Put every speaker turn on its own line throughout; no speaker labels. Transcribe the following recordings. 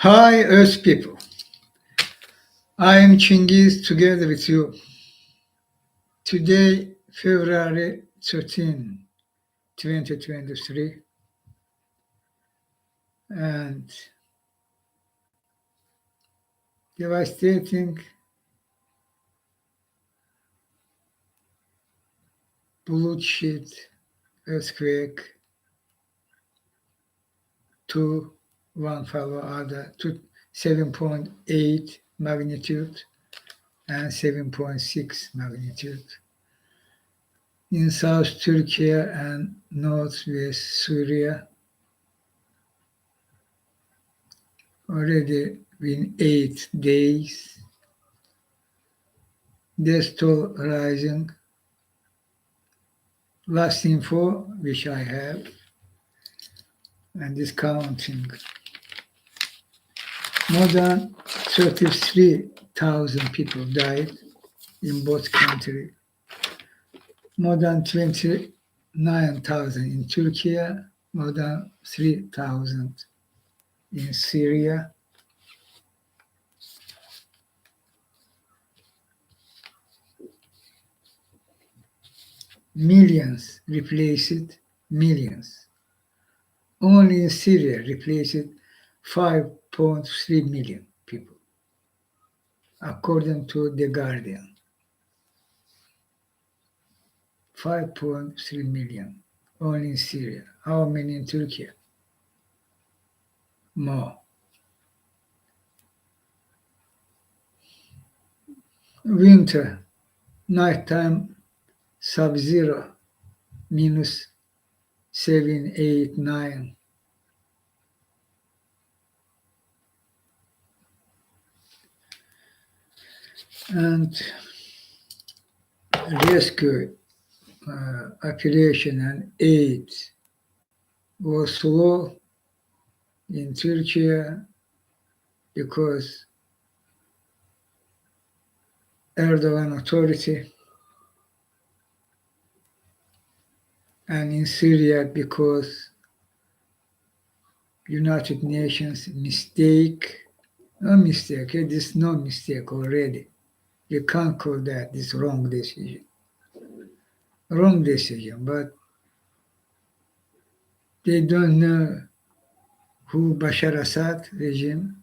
Hi, Earth people. I am Chinghiz together with you. Today, February 13, 2023, and devastating bloodshed earthquake, two, one follow other, 7.8 magnitude and 7.6 magnitude in South Turkey and Northwest Syria. Already been 8 days. Death toll rising. Last info which I have, and is counting. More than 33,000 people died in both countries. More than 29,000 in Turkey, more than 3,000 in Syria. Millions replaced, millions. Only in Syria replaced 5.3 million people, according to The Guardian. 5.3 million only in Syria. How many in Turkey? More. Winter, nighttime sub-zero, -7, 8, 9. And rescue operation and aid was slow in Turkey because Erdogan authority, and in Syria because United Nations mistake. No mistake, it is no mistake already. You can't call that this wrong decision. Wrong decision, but they don't know who Bashar Assad regime,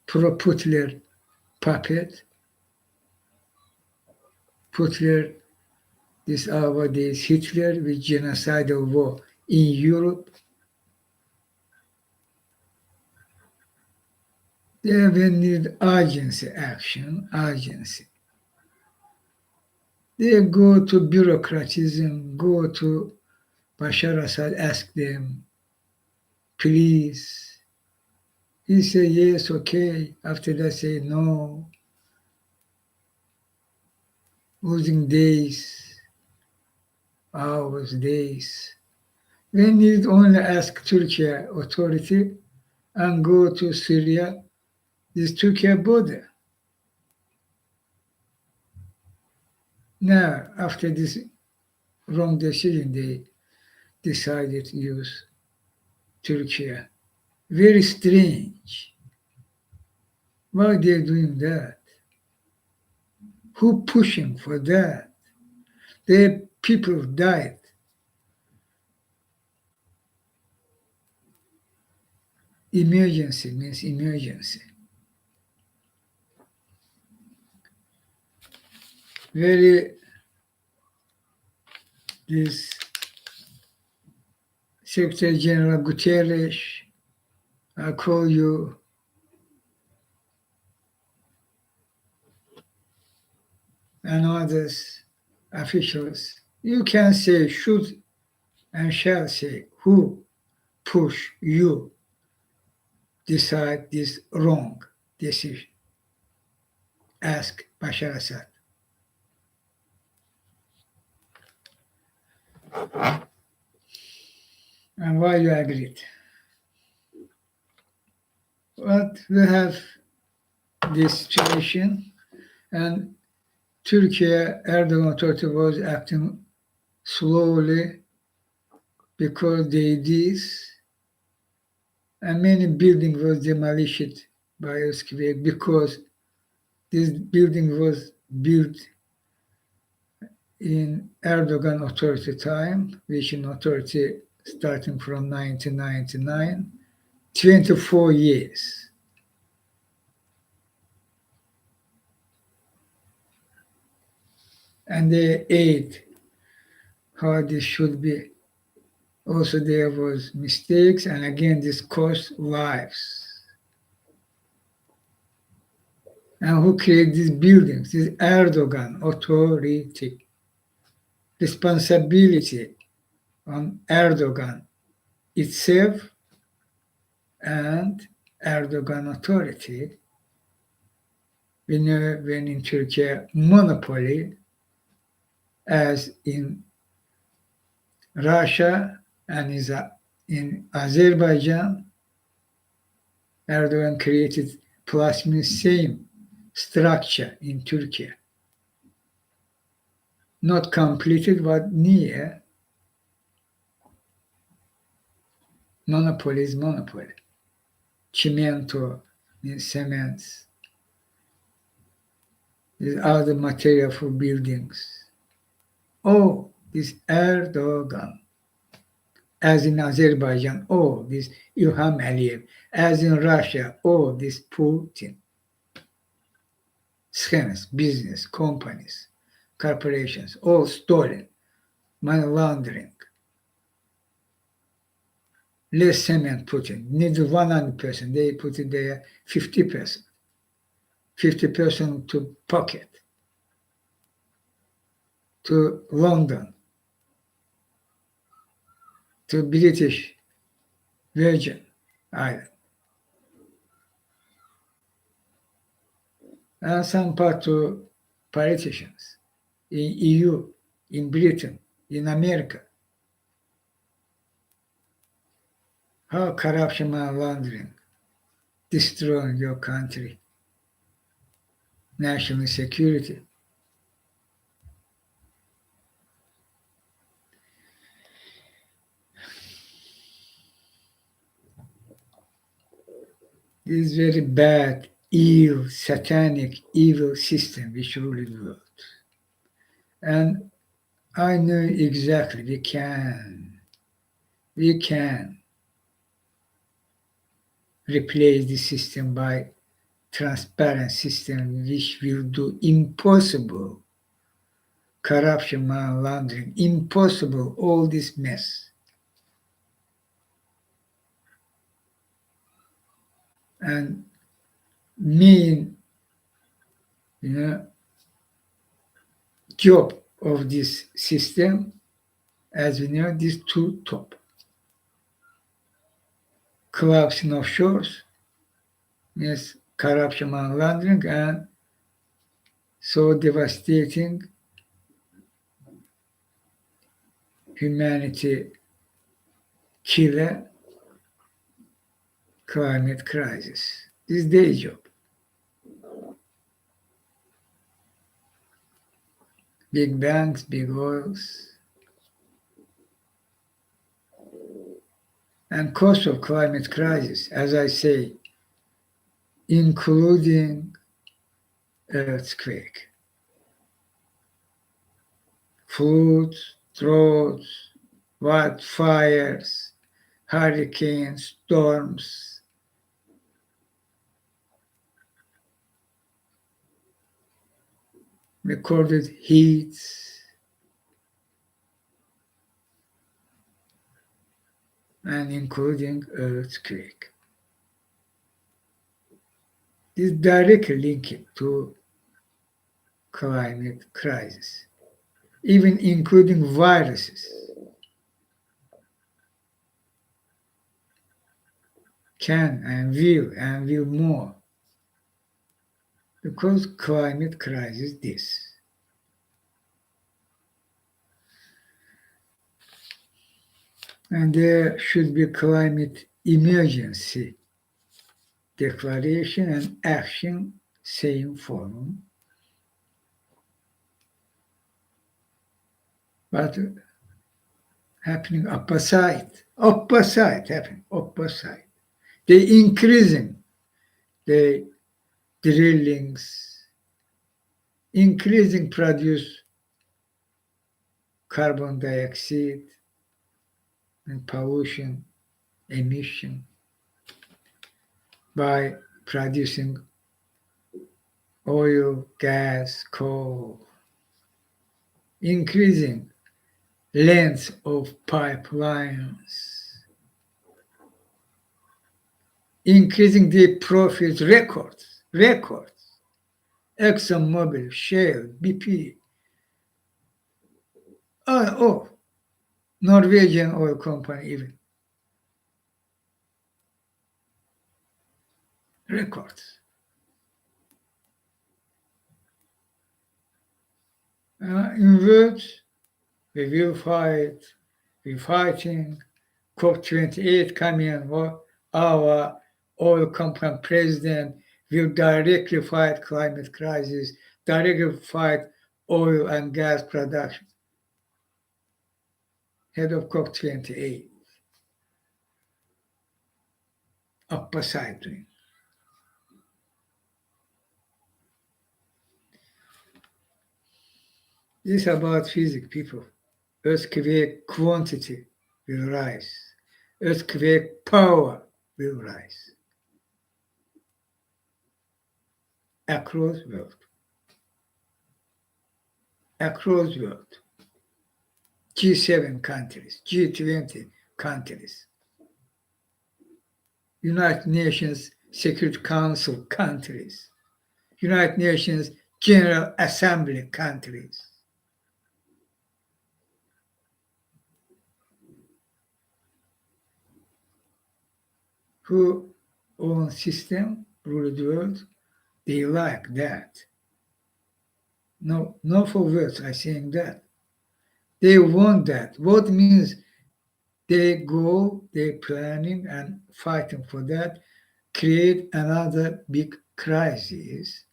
pro-Putler puppet. Putler is nowadays Hitler with genocidal war in Europe. They will need urgency action, urgency. They go to bureaucratism, go to Bashar Assad, ask them, please. He say yes, okay. After that say no. Losing days, hours, days. We need only ask Turkey authority and go to Syria, this Turkey border. Now, after this wrong decision, they decided to use Turkey. Very strange. Why they're doing that? Who pushing for that? The people died. Emergency means emergency. Very, this Secretary General Guterres, I call you, and others, officials. You can say should and shall say who push you decide this wrong decision. Ask Bashar Assad. And why you agreed? But we have this situation, and Turkey, Erdogan authority was acting slowly because they this, and many building was demolished by earthquake because this building was built in Erdogan authority time, which in authority starting from 1999, 24 years. And they aid how this should be. Also there was mistakes, and again this cost lives. And who created these buildings? This Erdogan authority. Responsibility on Erdogan itself and Erdogan authority. We know when in Turkey monopoly, as in Russia and in Azerbaijan, Erdogan created plus minus same structure in Turkey. Not completed, but near. Monopoly is monopoly. Cimento means cements. These are the material for buildings. Oh, this Erdogan. As in Azerbaijan, oh, this Ilham Aliyev. As in Russia, oh, this Putin. Schemes, business, companies, corporations, all stolen, money laundering. Less cement put in, need 100%, they put it there 50%. 50% to pocket, to London, to British Virgin Island. And some part to politicians in EU, in Britain, in America. How corruption and laundering destroying your country, national security. This very bad, evil, satanic, evil system which ruled the world. And I know exactly we can replace the system by transparent system which will do impossible corruption, money laundering, impossible all this mess. And main, job of this system, as we know, these two top. Collapsing of shores, yes, corruption and laundering, and so devastating humanity killer climate crisis. This is their job. Big banks, big oils, and cost of climate crisis, as I say, including earthquake, floods, droughts, wildfires, hurricanes, storms, recorded heats, and including earthquake. This directly linked to climate crisis, even including viruses. Can and will more, because climate crisis this. And there should be climate emergency declaration and action, same form. But happening opposite happening, opposite. They increasing the drillings, increasing produce carbon dioxide and pollution emission by producing oil, gas, coal, increasing length of pipelines, increasing the profit records. ExxonMobil, Shell, BP, Norwegian oil company even, records. In words, we will fight, we're fighting, COP28 coming, our oil company president will directly fight climate crisis, directly fight oil and gas production. Head of COP28, opposite. This is about physics, people. Earthquake quantity will rise. Earthquake power will rise across world. Across world. G7 countries, G20 countries, United Nations Security Council countries, United Nations General Assembly countries. Who own system, rule the world, they like that. No for words, I'm saying that. They want that. What means they're planning and fighting for that, create another big crisis.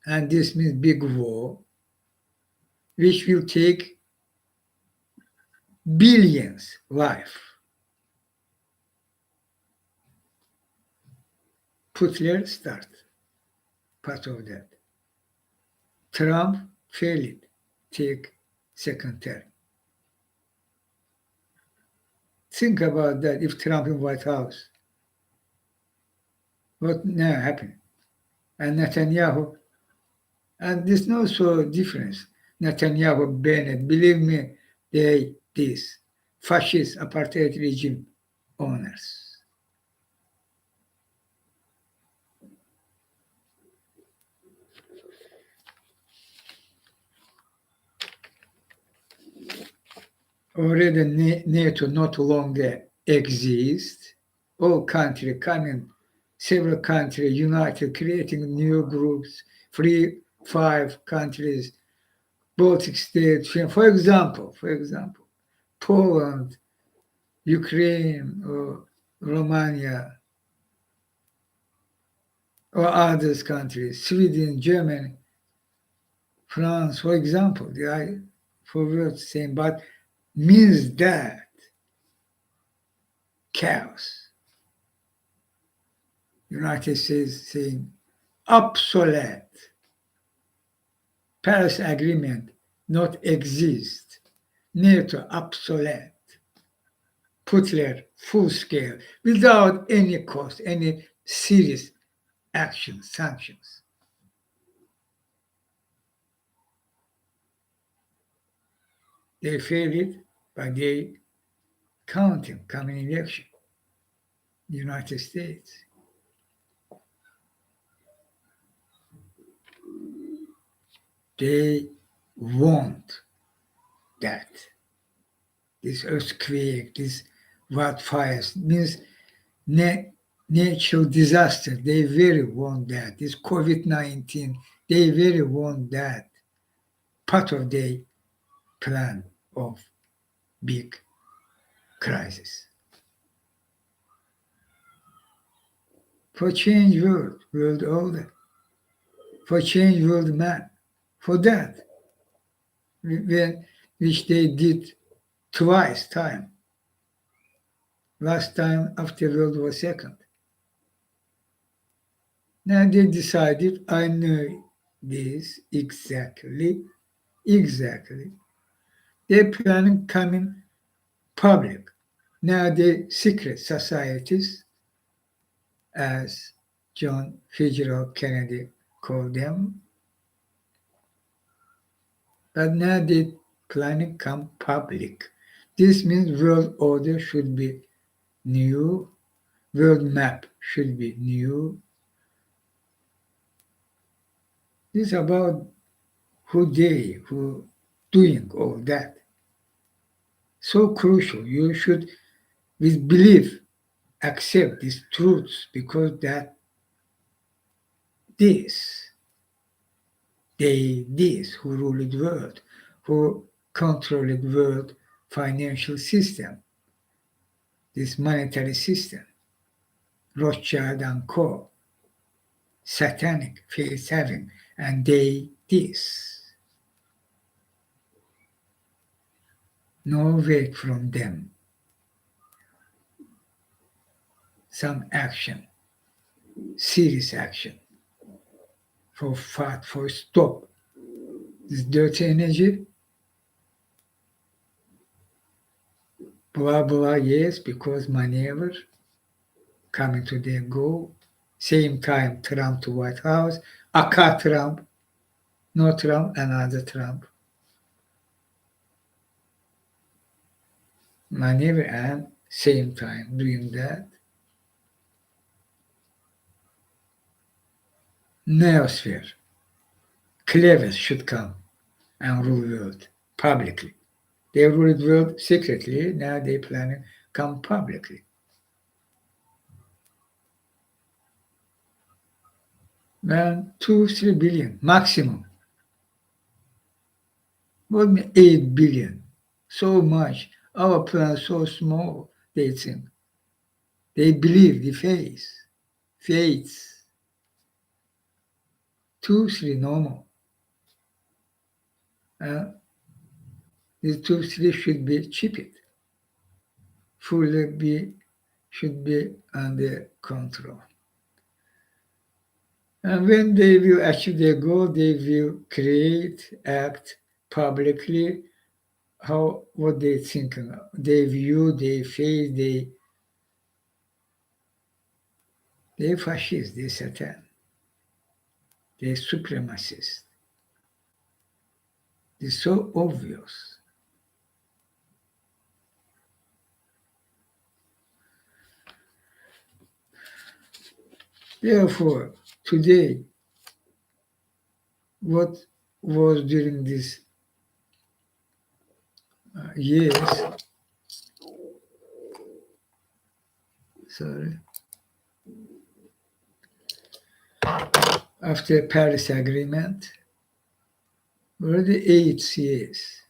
And this means big war, which will take billions life. Putler start, part of that. Trump failed, take second term. Think about that if Trump in White House. What now happened? And Netanyahu, and there's no so difference. Netanyahu, Bennett, believe me, this fascist apartheid regime owners. Already NATO not longer exists. All countries coming, several countries united, creating new groups, 5 countries, Baltic states. For example, Poland, Ukraine, or Romania, or other countries, Sweden, Germany, France, for example. They are for words same, but means that chaos. United States saying obsolete. Paris Agreement not exist. NATO obsolete. Putler full scale without any cost, any serious action, sanctions. They failed, but they counting coming election. United States. They want that. This earthquake, this wildfires means natural disaster. They very want that. This COVID-19, they very want that. Part of their plan of big crisis. For change world order, for change world man, for that, which they did twice time. Last time after World War II. Now they decided, I know this exactly. They're planning coming public. Now they secret societies, as John Fitzgerald Kennedy called them, but now they planning come public. This means world order should be new, world map should be new. This is about who doing all that. So crucial. You should, with belief, accept these truths because that this, this who rule the world, who control the world financial system, this monetary system, Rothschild and Co., satanic, face having, and they this. No way from them. Some action, serious action, for fight, for stop this dirty energy, blah blah, yes, because maneuver, coming to their goal. Same time, Trump to White House, Aka Trump, no Trump, another Trump. Maneuver and same time doing that. Neosphere, clever should come and rule the world publicly. They ruled the world secretly, now they planning come publicly. Man, 2-3 billion maximum. What mean 8 billion? So much. Our plan so small, they think. They believe the faiths. 2-3 normal. These 2-3 should be cheaped. Should be under control. And when they will achieve their goal, they will create, act publicly, what they think, they view, they face, they fascist, they Satan, they supremacist. It's so obvious. Therefore, today, what was during these years, after Paris Agreement, were the 8 years.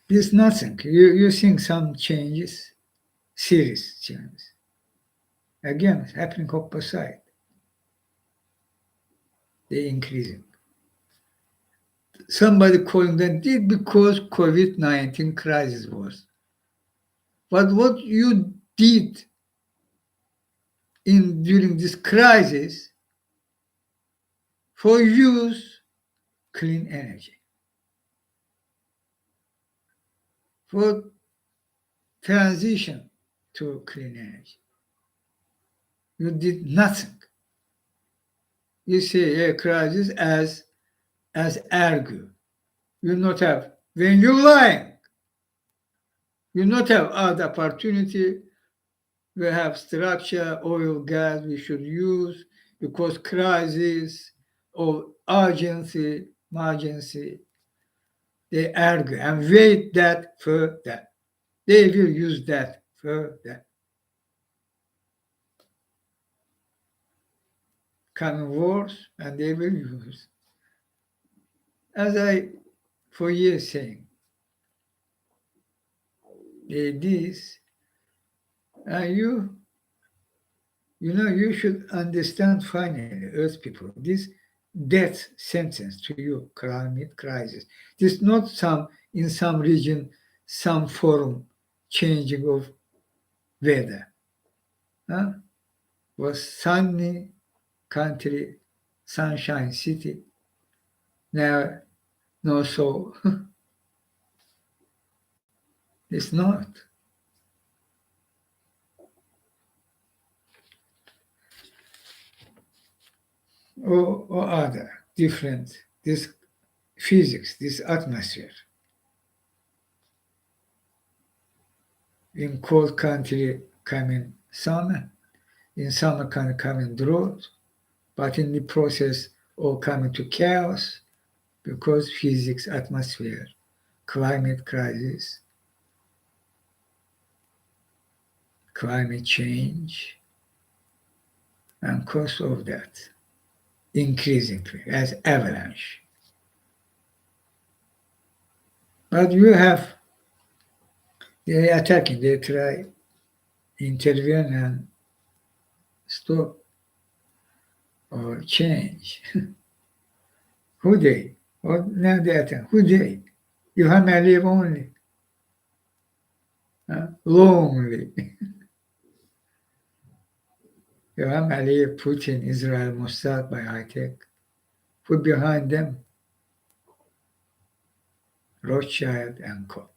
There's nothing. You think some changes, serious changes. Again, it's happening opposite. They're increasing. Somebody calling them did because COVID-19 crisis was. But what you did during this crisis for use clean energy, for transition to clean energy. You did nothing. You say a crisis as argue. You not have, when you're lying, you not have other opportunity. We have structure, oil, gas we should use because crisis or urgency, emergency, they argue and wait that for that. They will use that for that. Coming wars, and they will use. As I, for years saying, this, and you should understand finally, Earth people, this death sentence to you, climate crisis. This is not some in some region, some forum changing of weather. Huh? Was sunny country, sunshine city. Now, no, so it's not. Or other different this physics, this atmosphere. In cold country coming summer, in summer country coming drought, but in the process all coming to chaos because physics, atmosphere, climate crisis, climate change, and cause of that increasingly as avalanche. But you have they attacking, they try intervene and stop or change. Who they? Or now they attack. Who they? You have to live only. Lonely. You have to live Putin, Israel, Mossad by high tech. Put behind them Rothschild and Co.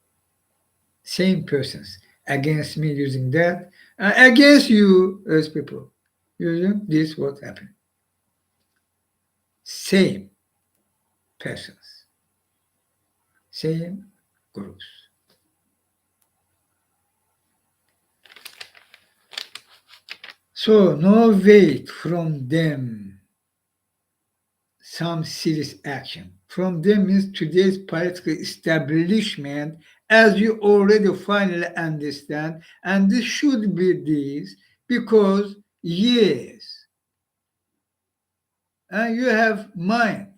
Same persons against me using that, against you as people using this what happened. Same persons, same groups. So no wait from them some serious action. From them means today's political establishment, as you already finally understand, and this should be this, because yes, and you have mind,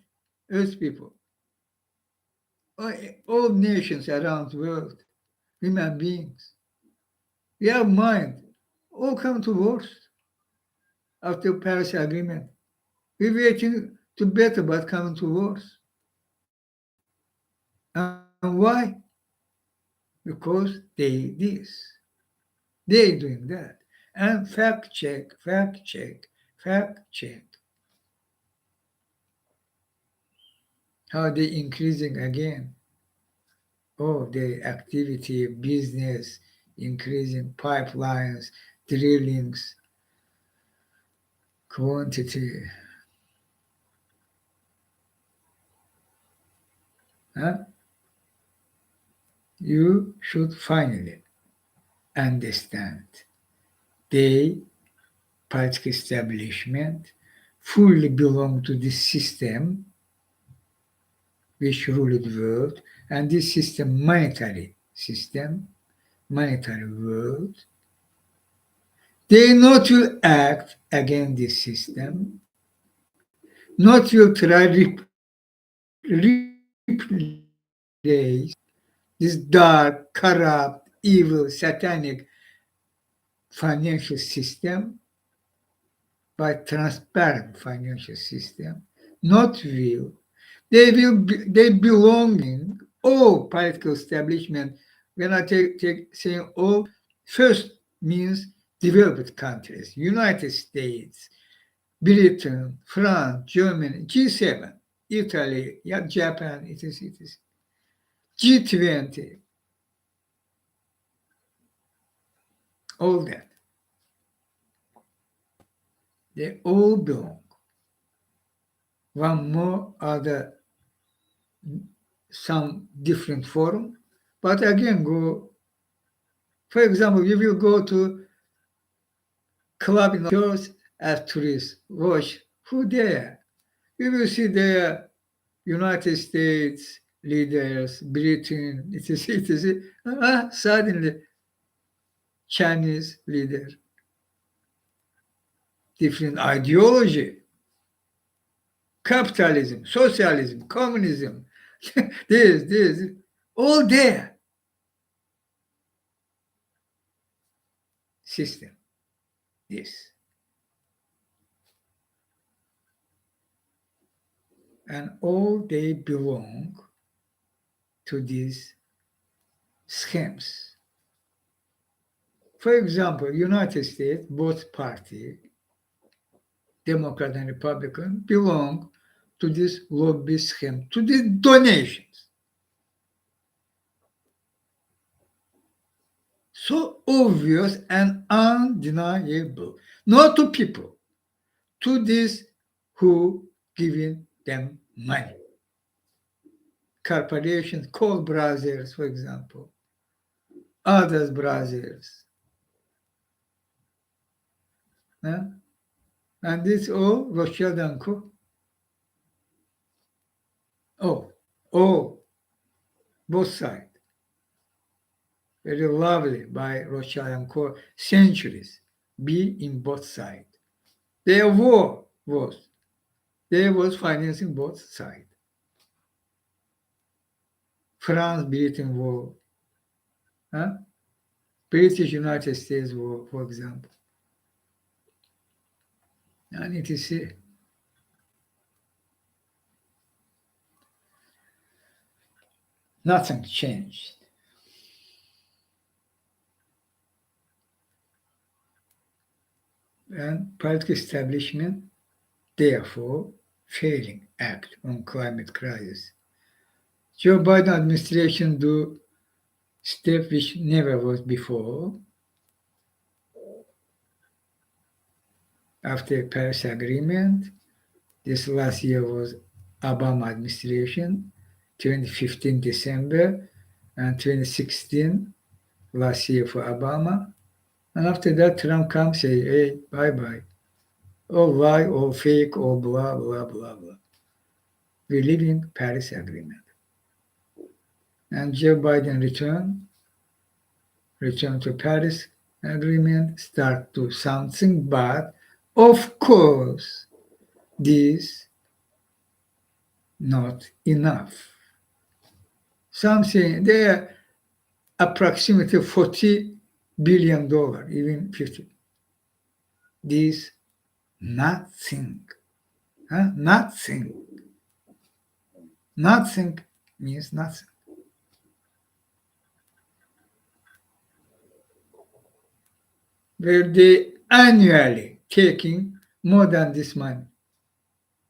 earth people, all nations around the world, human beings, we have mind, all come to worst after Paris Agreement. We're waiting to better, but coming to worse. And why? Because they this. They doing that. And fact check, fact check, fact check. How they increasing again? Oh, the activity, business, increasing pipelines, drillings, quantity. Huh? You should finally understand they, political establishment, fully belong to this system which ruled the world, and this system, monetary system, monetary world, they not will act against this system, not will try replace this dark, corrupt, evil, satanic financial system by transparent financial system, not will. They belonging all political establishment. When I take saying all, first means developed countries, United States, Britain, France, Germany, G7, Italy, yeah, Japan, etc. G20, all that. They all belong. One more other, some different forum, but again go, for example, you will go to club in yours as tourists, watch who there. You will see there United States leaders, Britain, etc., etc. Suddenly Chinese leader, different ideology, capitalism, socialism, communism, this, all there. System, this. and all they belong to these schemes. For example, United States, both parties, Democrat and Republican, belong to this lobby scheme, to these donations. So obvious and undeniable, not to people, to these who giving them money. Corporations, Koch brothers, for example, others brothers. Huh? And this all Rothschild and Co. Oh, oh, both sides. Very lovely by Rothschild and Co. Centuries. Be in both sides. Their war was. They was financing both sides. France-Britain war. Huh? British-United States war, for example. I need to see. Nothing changed. And political establishment, therefore, failing act on climate crisis. Joe Biden administration do step which never was before. After Paris Agreement, this last year was Obama administration, 2015 December, and 2016 last year for Obama. And after that, Trump comes say, hey, bye-bye. All lie, all fake, all blah, blah, blah, blah. We're leaving Paris Agreement. And Joe Biden return to Paris Agreement, start to something, but of course, this not enough. Something there approximately $40 billion, even 50. This nothing. Huh? Nothing. Nothing means nothing. Where they annually taking more than this money,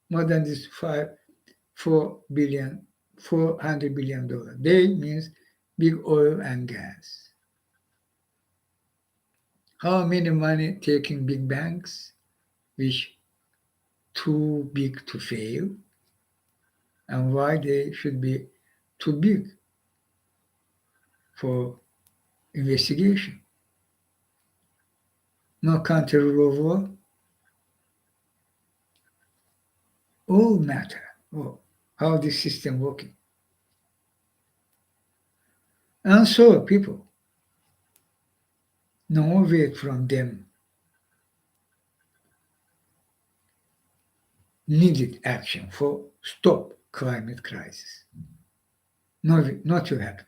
more than this $400 billion. They means big oil and gas. How many money taking big banks, which too big to fail, and why they should be too big for investigation. No country rule of law. All matter. Oh, how this system working. And so people, no way from them needed action for stop climate crisis. Not to happen.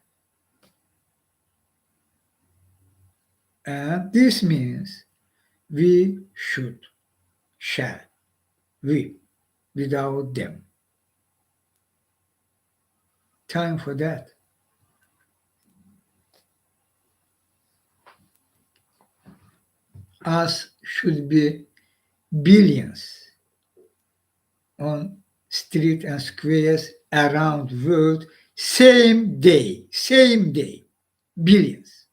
And this means we shall, we, without them. Time for that. Us should be billions on street and squares around world same day, billions.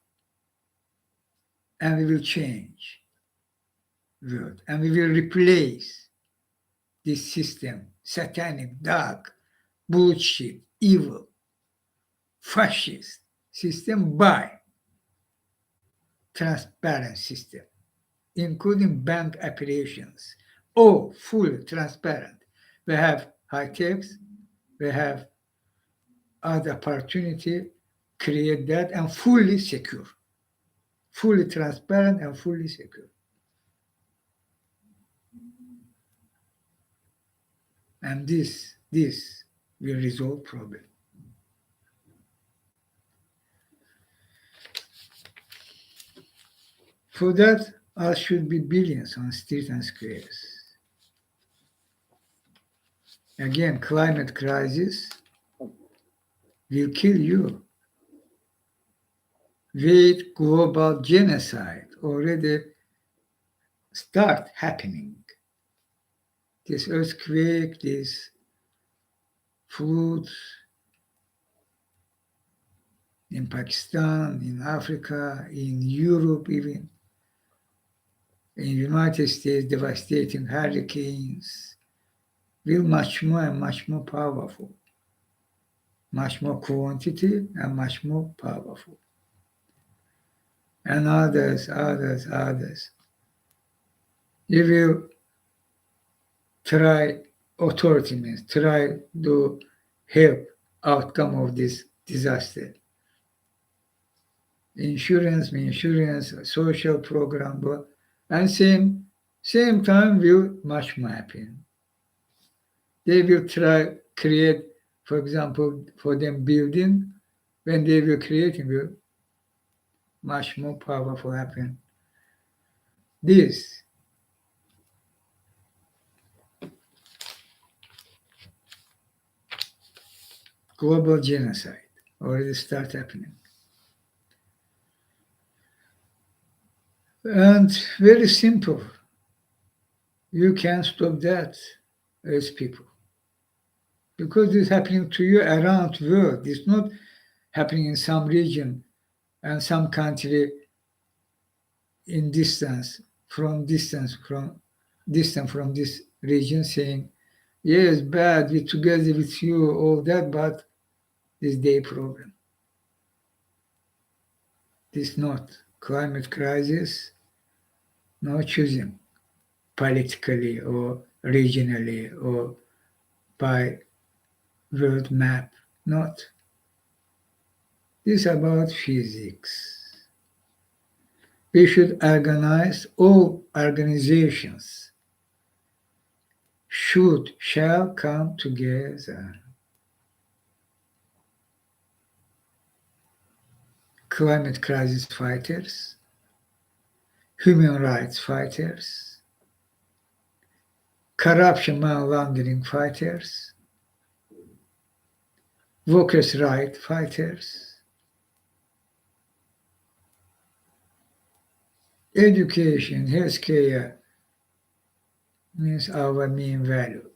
And we will change world and we will replace this system, satanic, dark, bullshit, evil, fascist system by transparent system, including bank operations, all fully transparent. We have high tax, we have other opportunity, create that and fully secure, fully transparent and fully secure. And this will resolve problem. For that, us should be billions on streets and squares. Again, climate crisis will kill you. With global genocide already start happening. This earthquake, this floods in Pakistan, in Africa, in Europe even, in United States, devastating hurricanes, will much more and much more powerful, much more quantity and much more powerful. And others. You will try, authority means try to help outcome of this disaster. Insurance, social program, and same time will much more happen. They will try create, for example, for them building, when they will create, will much more powerful happen. This global genocide already start happening. And very simple. You can stop that as people. Because it's happening to you around the world. It's not happening in some region and some country in distance from this region saying, yes, bad, we together with you, all that, but this their problem. This not climate crisis, no choosing politically or regionally or by world map, not. This is about physics. We should organize all organizations shall come together. Climate crisis fighters, human rights fighters, corruption money laundering fighters, workers' rights fighters, education, healthcare means our main value.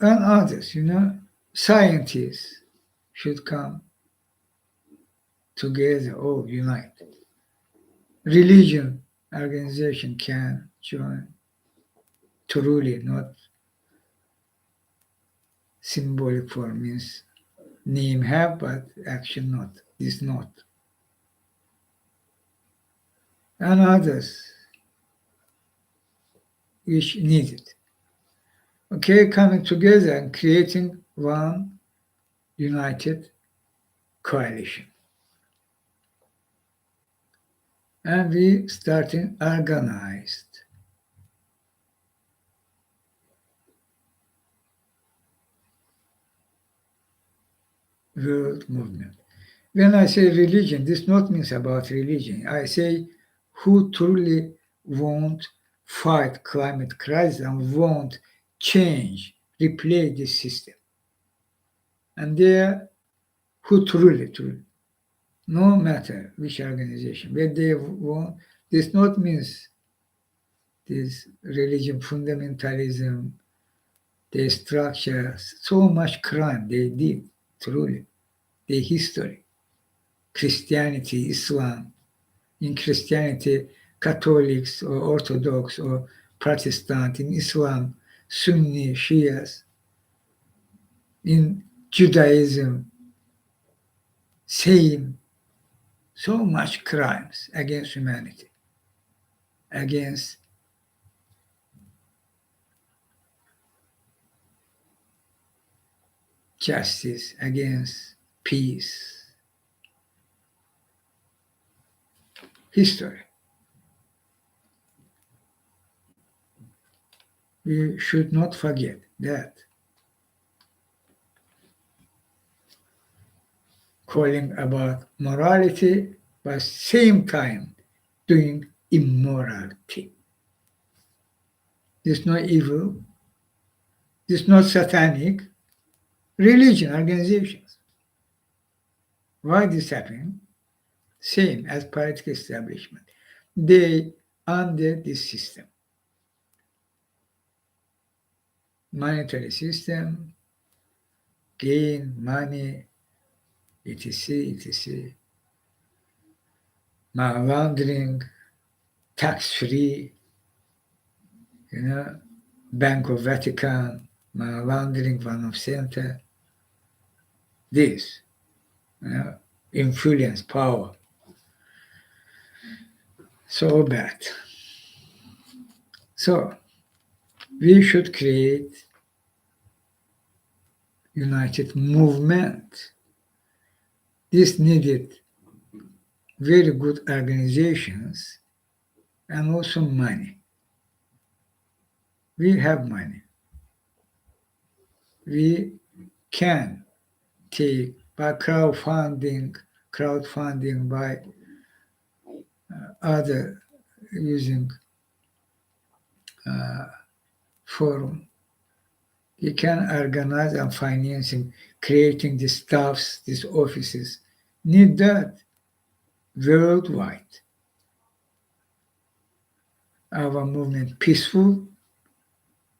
And others, scientists should come together, all unite. Religion organization can join, truly, not symbolic form, means name have but action not, this not. And others which needed. Okay, coming together and creating one united coalition. And we starting organized. World movement. When I say religion, this not means about religion. I say who truly won't fight climate crisis and won't change, replace this system. And there, who truly, no matter which organization, where they want, this not means this religion fundamentalism, their structures, so much crime they did, truly, their history. Christianity, Islam. In Christianity, Catholics or Orthodox or Protestant. In Islam, Sunni, Shias. In Judaism, same. So much crimes against humanity, against justice, against peace. History. We should not forget that. Calling about morality, but same time doing immorality. There's no evil, This is not satanic religion organizations. Why this happening? Same as political establishment. They under this system. Monetary system, gain, money, etc., etc. Money laundering, tax-free, Bank of Vatican, money laundering, one of center. This, influence, power. So bad. So we should create united movement. This needed very good organizations and also money. We have money. We can take by crowdfunding by other using forum. You can organize and financing, creating the staffs, these offices. Need that worldwide. Our movement peaceful.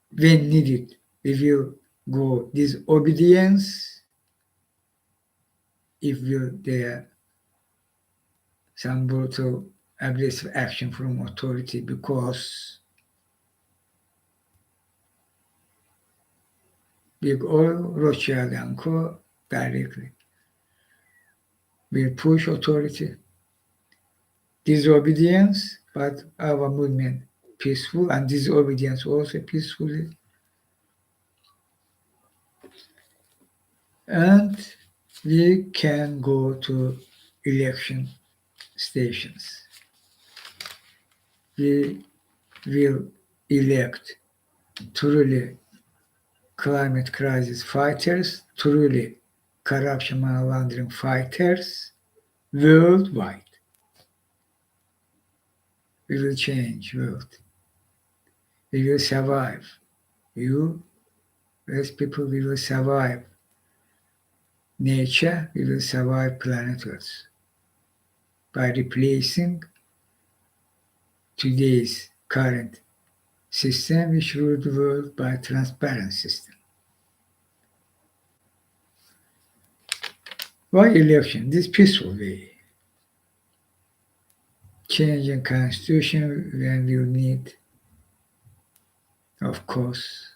When needed, we will go disobedience if there some brutal aggressive action from authority because big oil, Rothschild and Co. directly will push authority. Disobedience, but our movement peaceful and disobedience also peacefully. And we can go to election stations. We will elect truly climate crisis fighters, truly corruption and laundering fighters worldwide. We will change world. We will survive. You, as people, we will survive. Nature, we will survive planet Earth by replacing today's current system, which rule the world by transparent system. Why election? This peaceful way. Changing constitution when we need, of course.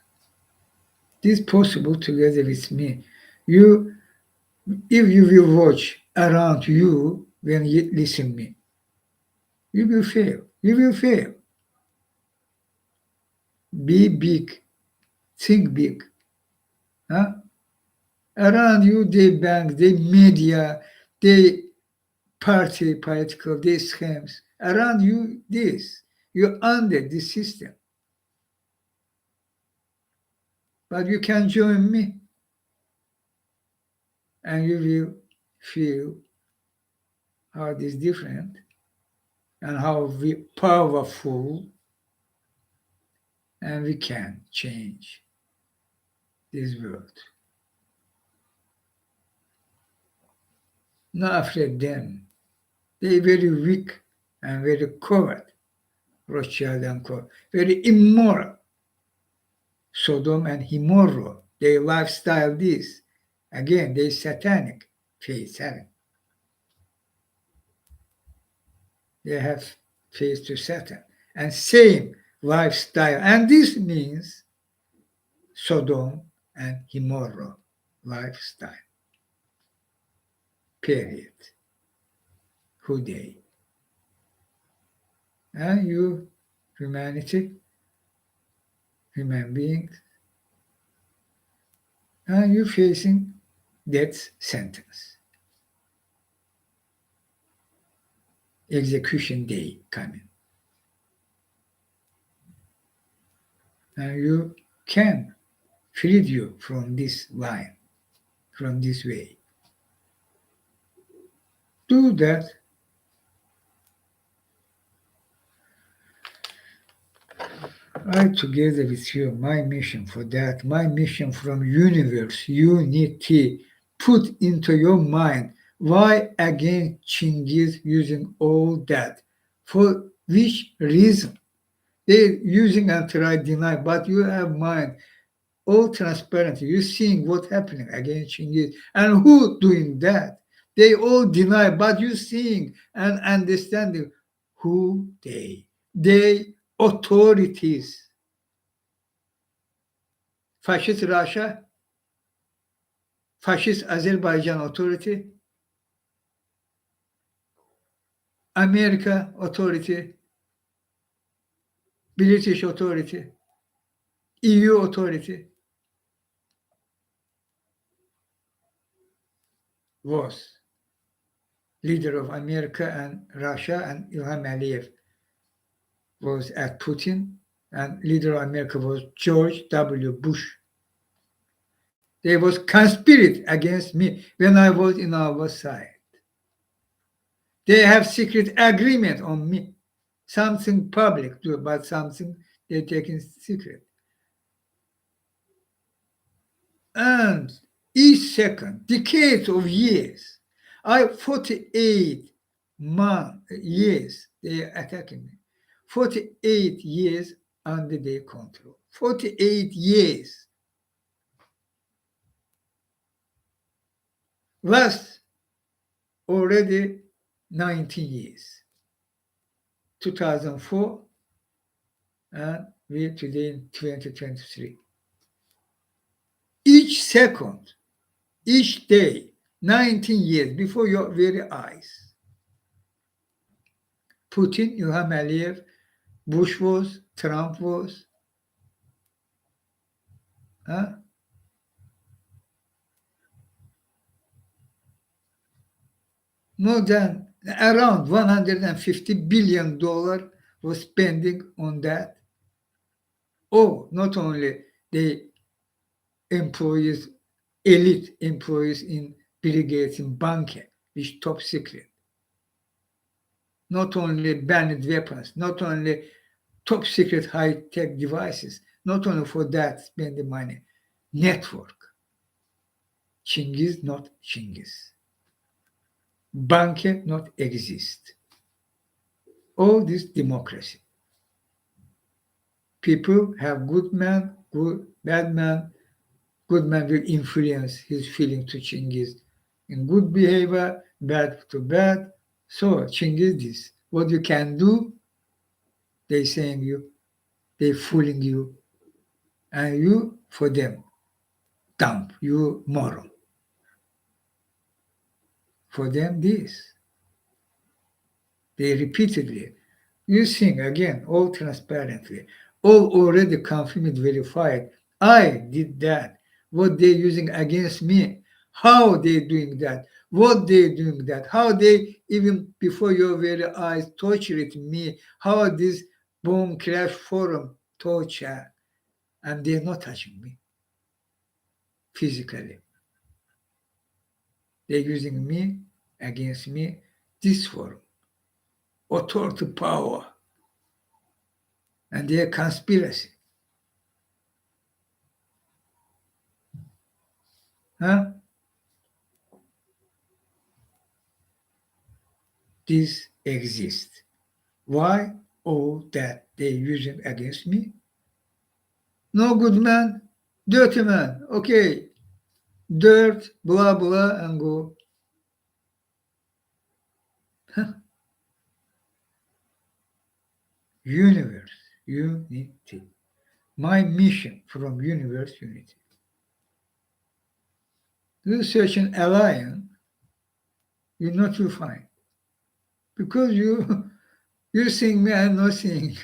This is possible together with me. If you will watch around you when you listen me, you will fail. You will fail. Be big. Think big. Huh? Around you, they bank, they media, they party, political, they schemes. Around you, this. You're under this system. But you can join me and you will feel how it is different and how we powerful and we can change this world. Not afraid them. They very weak and very coward, Rothschild and Co. Very immoral. Sodom and Gomorrah, their lifestyle this. Again, they satanic faith having. They have faith to Satan. And same lifestyle. And this means Sodom and Gomorrah lifestyle. Period. Who they? And you, humanity, human beings, and you facing death sentence. Execution day coming. And you can free you from this line, from this way. Do that. I together with you, my mission for that, my mission from universe, unity, put into your mind why again Chinghiz using all that, for which reason? They using and try deny, but you have mind all transparent. You seeing what happening against Chingiz and who doing that. They all deny, but you seeing and understanding who they. They authorities. Fascist Russia, Fascist Azerbaijan authority, America authority, British authority, EU authority was leader of America and Russia, and Ilham Aliyev was at Putin, and leader of America was George W. Bush. They was conspired against me when I was in our side. They have secret agreement on me. Something public, but something they take in secret. And each second, decades of years, 48 years, they are attacking me. 48 years under their control. 48 years. Last already 19 years. 2004 and we today in 2023. Each second, each day, 19 years before your very eyes. Putin, Ilham Aliyev, Bush was, Trump was. Huh? More than around $150 billion was spending on that. Oh, not only the employees, elite employees in brigades in banking, which top secret. Not only banned weapons, not only top secret high-tech devices, not only for that spend the money. Network. Chinghiz, not Chinghiz. Banking not exist. All this democracy. People have good man, good bad man. Good man will influence his feeling to Chinghiz in good behavior, bad to bad. So Chinghiz this. What you can do, they saying you, they fooling you, and you for them dump, you moron. For them this. They repeatedly, using again, all transparently, all already confirmed, verified. I did that. What they using against me, how they doing that, what they doing that, how they even before your very eyes tortured me, how this bomb crash forum torture, and they're not touching me physically. They're using me against me, this forum, authority power, and their conspiracy. Huh? This exists. Why all that they using against me? No good man, dirty man. Okay, dirt, blah blah, and go. Huh? Universe, unity. My mission from universe unity. You search an alien, you not will find. Because you seeing me, I'm not seeing.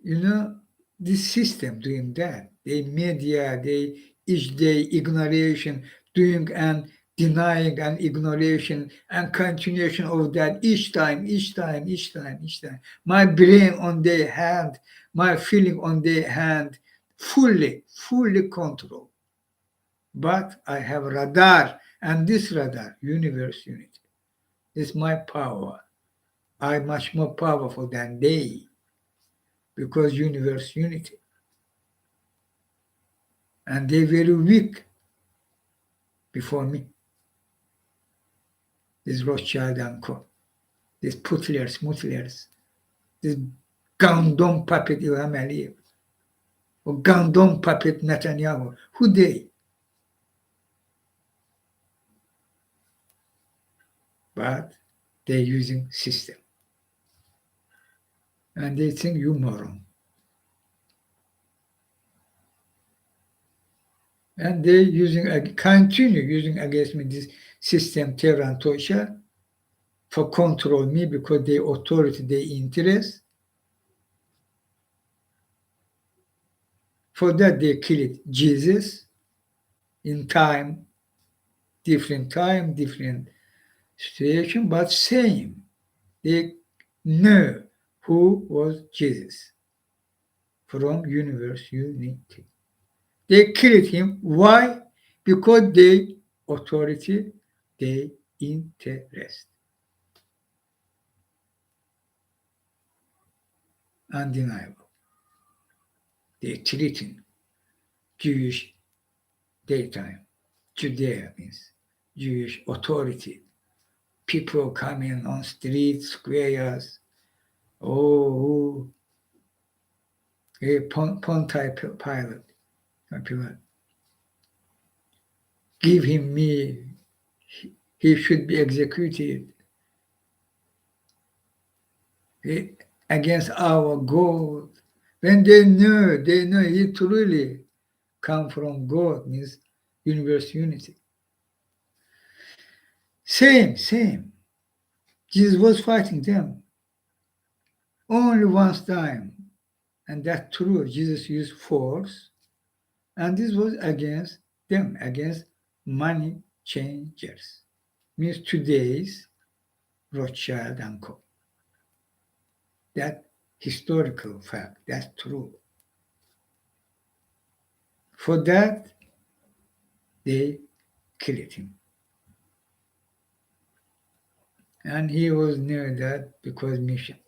You know, this system doing that. They media, they each day ignoration, doing and denying and ignoration and continuation of that each time, each time, each time, each time. My brain on their hand, my feeling on their hand, fully control. But I have radar, and this radar, universe unity, is my power. I'm much more powerful than they. because universe unity. And they very weak before me. This Rothschild and Co. These mutlers, this Gandon puppet Ilham Aliyev, or Gandon puppet Netanyahu. Who they? But they're using system. And they think you moron. And they continue using against me this system Teran for control me because they authority, they interest. For that they killed Jesus in different time, different situation, but same. They know who was Jesus from universe unity. They killed him. Why? Because they authority, they interest. Undeniable. They treating Jewish daytime. Judea means Jewish authority. People coming on streets, squares. Oh, a Pontius Pilate. Give him me. He should be executed. Against our God. When they know he truly come from God, means universe unity. Same. Jesus was fighting them only once time, and that's true. Jesus used force, and this was against them, against money changers. Means today's Rothschild and Co. That historical fact, that's true. For that, they killed him. And he was near that because mission.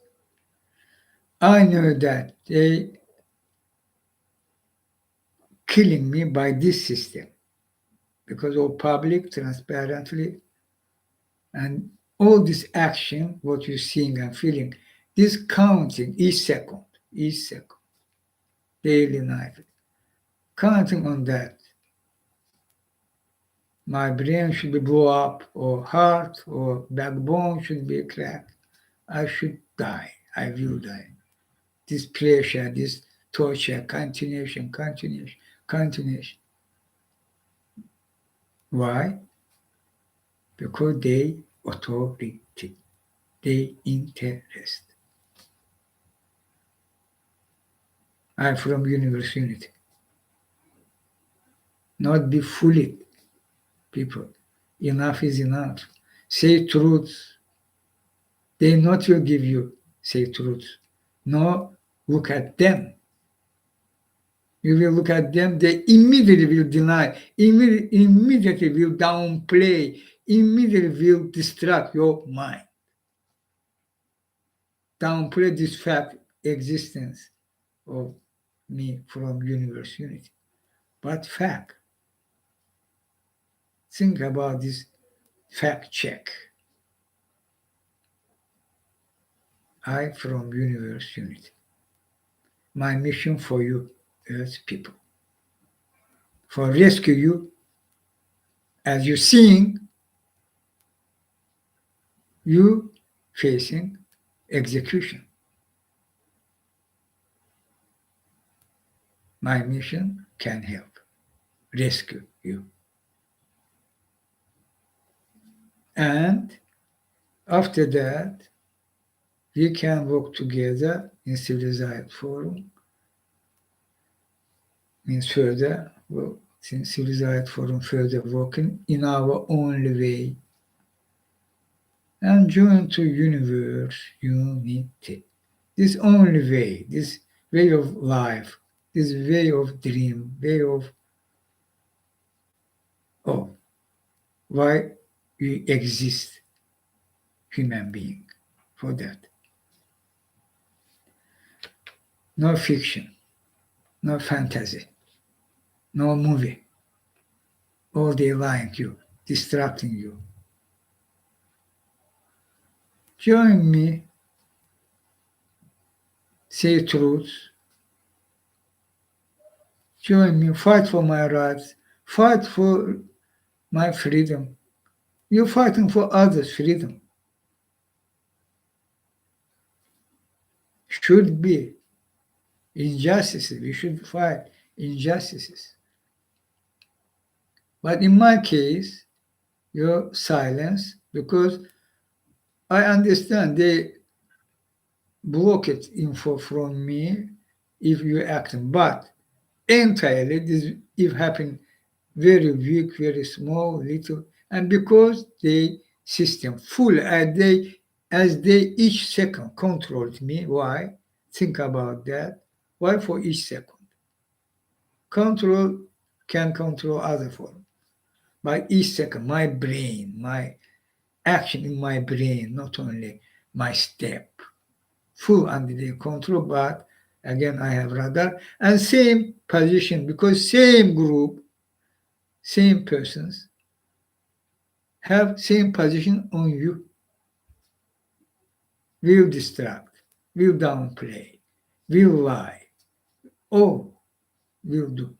I know that they killing me by this system because of public, transparently, and all this action, what you're seeing and feeling, this counting each second, daily, nightly, counting on that. My brain should be blow up, or heart or backbone should be cracked. I should die. I will die. This pressure, this torture, continuation. Why? Because they authority, they interest. I'm from universe unity. Not be fooled, people. Enough is enough. Say truth. They not will give you say truth. No, look at them. You will look at them, they immediately will deny, immediately will downplay, immediately will distract your mind. Downplay this fact, existence of me from universe unity. But fact, think about this fact check. I from universe unity. My mission for you, Earth people. For rescue you, as you're seeing, you facing execution. My mission can help rescue you. And after that, we can work together in civilized forum, means further, in civilized forum, further working in our own way and join to universe unity. This only way, this way of life, this way of dream, way of why we exist, human being, for that. no fiction, no fantasy, no movie. All day lying you, distracting you. Join me, say truth. Join me, fight for my rights, fight for my freedom. You're fighting for others' freedom. Should be injustices. We should fight injustices. But in my case, your silence, because I understand they blocked info from me if you act, but entirely this if happen very weak, very small, little, and because they system full as they each second controlled me. Why? Think about that. Why for each second? Control can control other form. By each second, my brain, my action in my brain, not only my step, full under their control, but again I have radar and same position because same group, same persons have same position on you. Will distract, will downplay, will lie, all will do.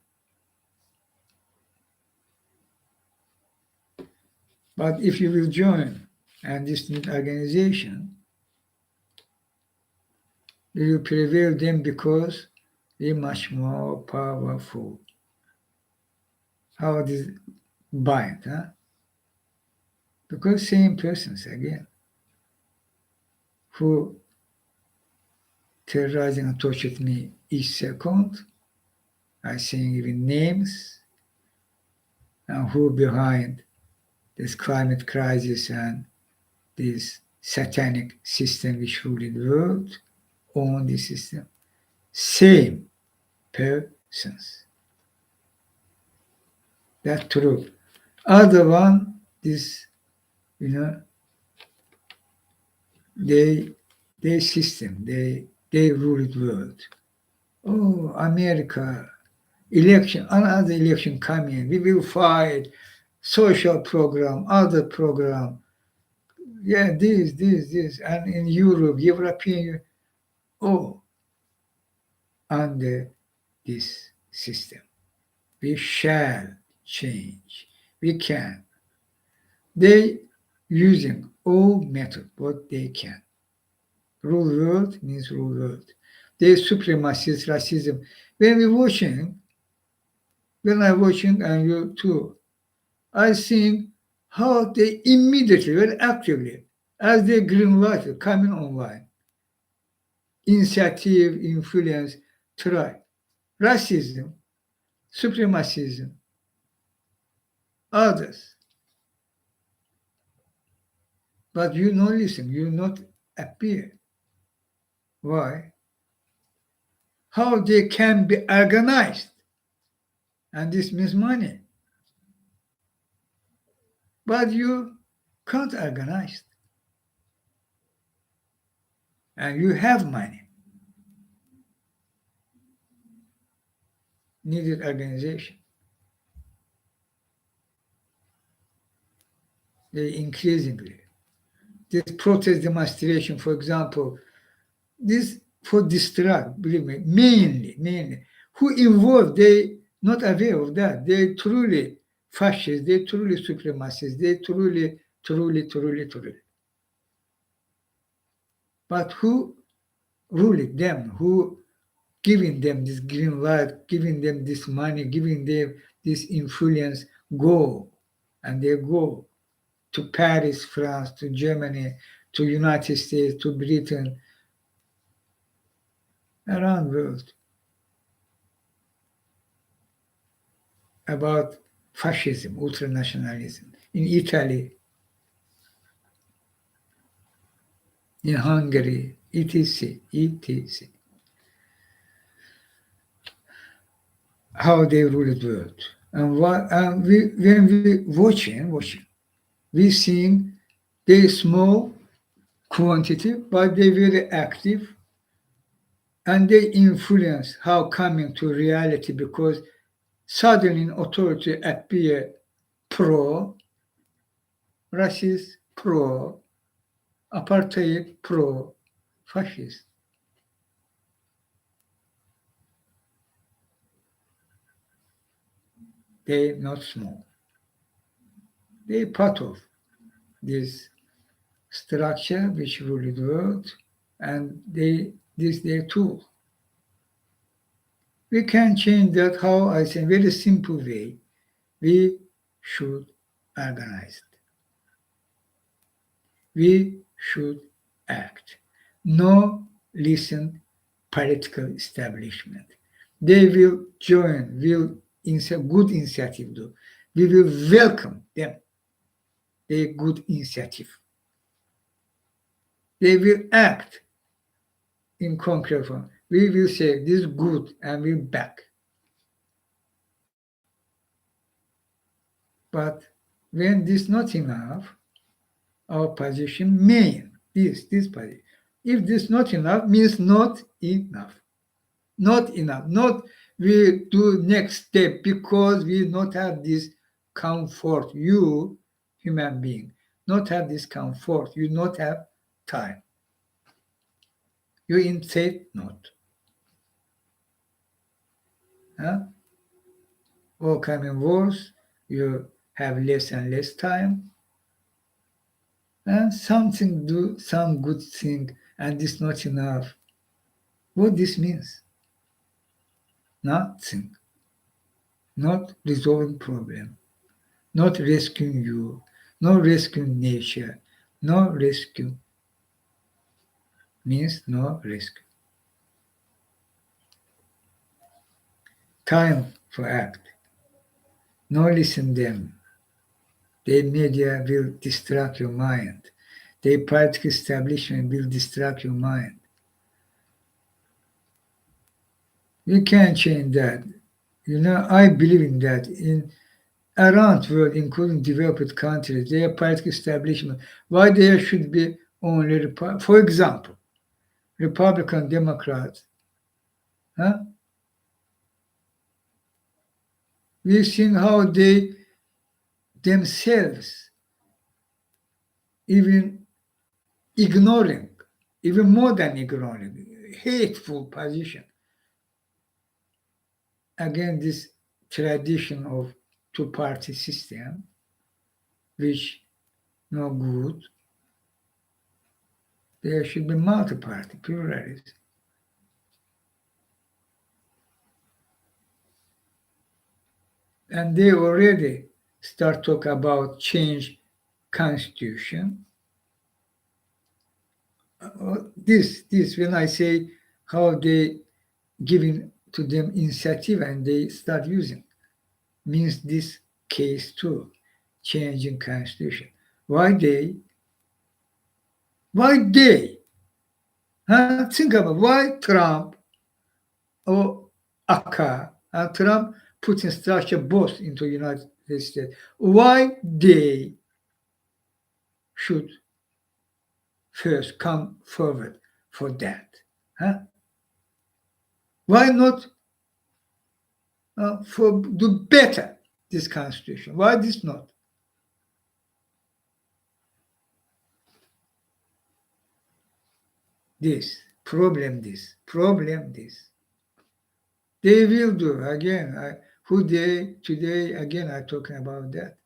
But if you will join and this new organization, you will prevail them because they're much more powerful. How this bind, huh? Because same persons again who terrorizing and tortured me each second. I saying even names and who behind this climate crisis and this satanic system which rule the world own the system. Same persons. That's true. Other one, this, they system, they rule the world. Oh, America, election, another election coming. We will fight social program, other program. Yeah, this, and in Europe, European, oh, under this system. We shall change. We can. They using all method what they can. Rule world means rule world. They supremacist racism. When I'm watching and you too, I think how they immediately, very actively, as they green light coming online, initiative, influence, try. Racism, supremacism, others. But you not listen, you not appear. Why? How they can be organized. And this means money. But you can't organize. And you have money. Needed organization. They increasingly. This protest demonstration, for example, this for distract, believe me, mainly. Who involved, they not aware of that. They truly fascists, they truly supremacists, they truly. But who ruled them? Who giving them this green light, giving them this money, giving them this influence? Go, and they go to Paris, France, to Germany, to United States, to Britain, around the world about fascism, ultranationalism, in Italy, in Hungary, etc. How they rule the world. And when we watching, we seeing they small quantity, but they very active and they influence how coming to reality because suddenly authority appear pro-racist, pro-apartheid, pro-fascist. They not small. They part of this structure which ruled the world, and this their tool. We can change that how I say very simple way. We should organize. We should act. No listen political establishment. They will join, will good initiative do. We will welcome them, their good initiative. They will act in concrete form. We will say this is good and we'll back. But when this not enough, our position main this position. If this not enough means not enough. Not enough. Not we do next step because we not have this comfort. You human being not have this comfort. You not have time. You insist not. Huh? All coming worse. You have less and less time. And something do some good thing, and this not enough. What this means? Nothing. Not resolving problem. Not rescuing you. No rescuing nature. No rescue means no rescue. Time for act. No listen them. The media will distract your mind. The political establishment will distract your mind. We can't change that. I believe in that. In around the world, including developed countries, their political establishment, why there should be only, for example, Republican Democrats, huh? We've seen how they themselves even ignoring, even more than ignoring, hateful position. Again, this tradition of two-party system, which no good. There should be multi-party pluralism. And they already start talk about change constitution. This when I say how they giving to them initiative and they start using means this case too, changing constitution. Why they? Think about why Trump or Aka and Trump putting structure both into United States. Why they should first come forward for that? Huh? Why not for do better this constitution? Why this not? Problem this. They will do again. Today again I'm talking about that.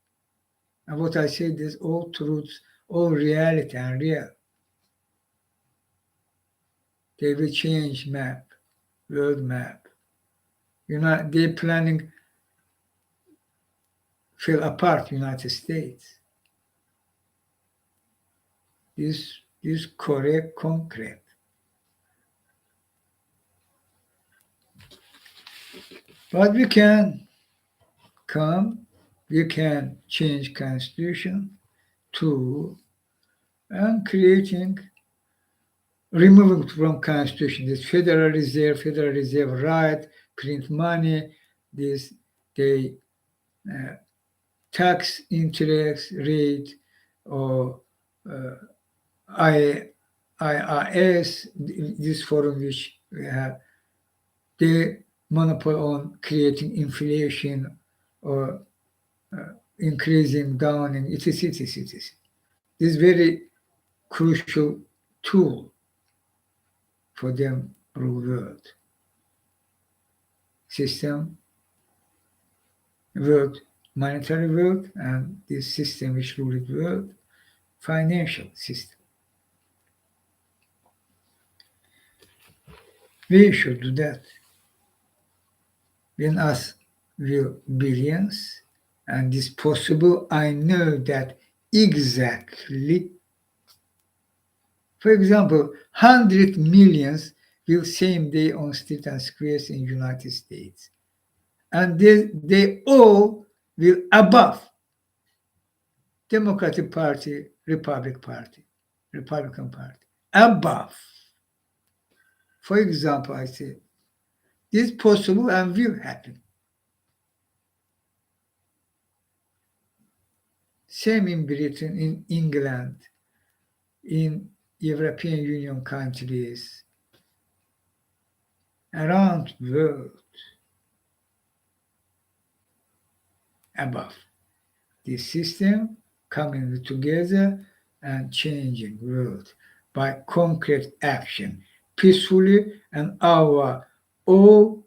And what I said is all truths, all reality and real. They will change map, world map. They're planning fell apart United States. This correct, concrete. But we can change constitution to and removing from constitution this Federal Reserve right, print money, this they tax interest rate or IRS, this forum which We have the monopoly on creating inflation or increasing, downing, etc., etc., etc. This is very crucial tool for them rule world system, world monetary world, and this system which ruled world financial system. We should do that. When us will billions, and this possible, I know that exactly. For example, 100 millions will same day on streets and squares in United States. And they all will above Democratic Party, Republican Party, above. For example, I say, this possible and will happen. Same in Britain, in England, in European Union countries, around the world, above. This system coming together and changing world by concrete action, peacefully, and our all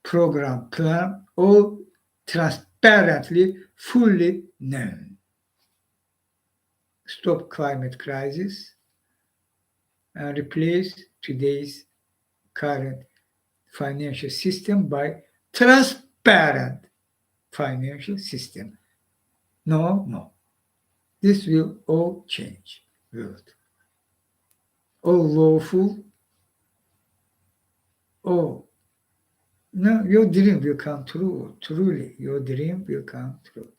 program plan, all transparently, fully known. Stop climate crisis and replace today's current financial system by transparent financial system. No, no. This will all change world. All lawful, all. No, your dream will come true. Truly, your dream will come true.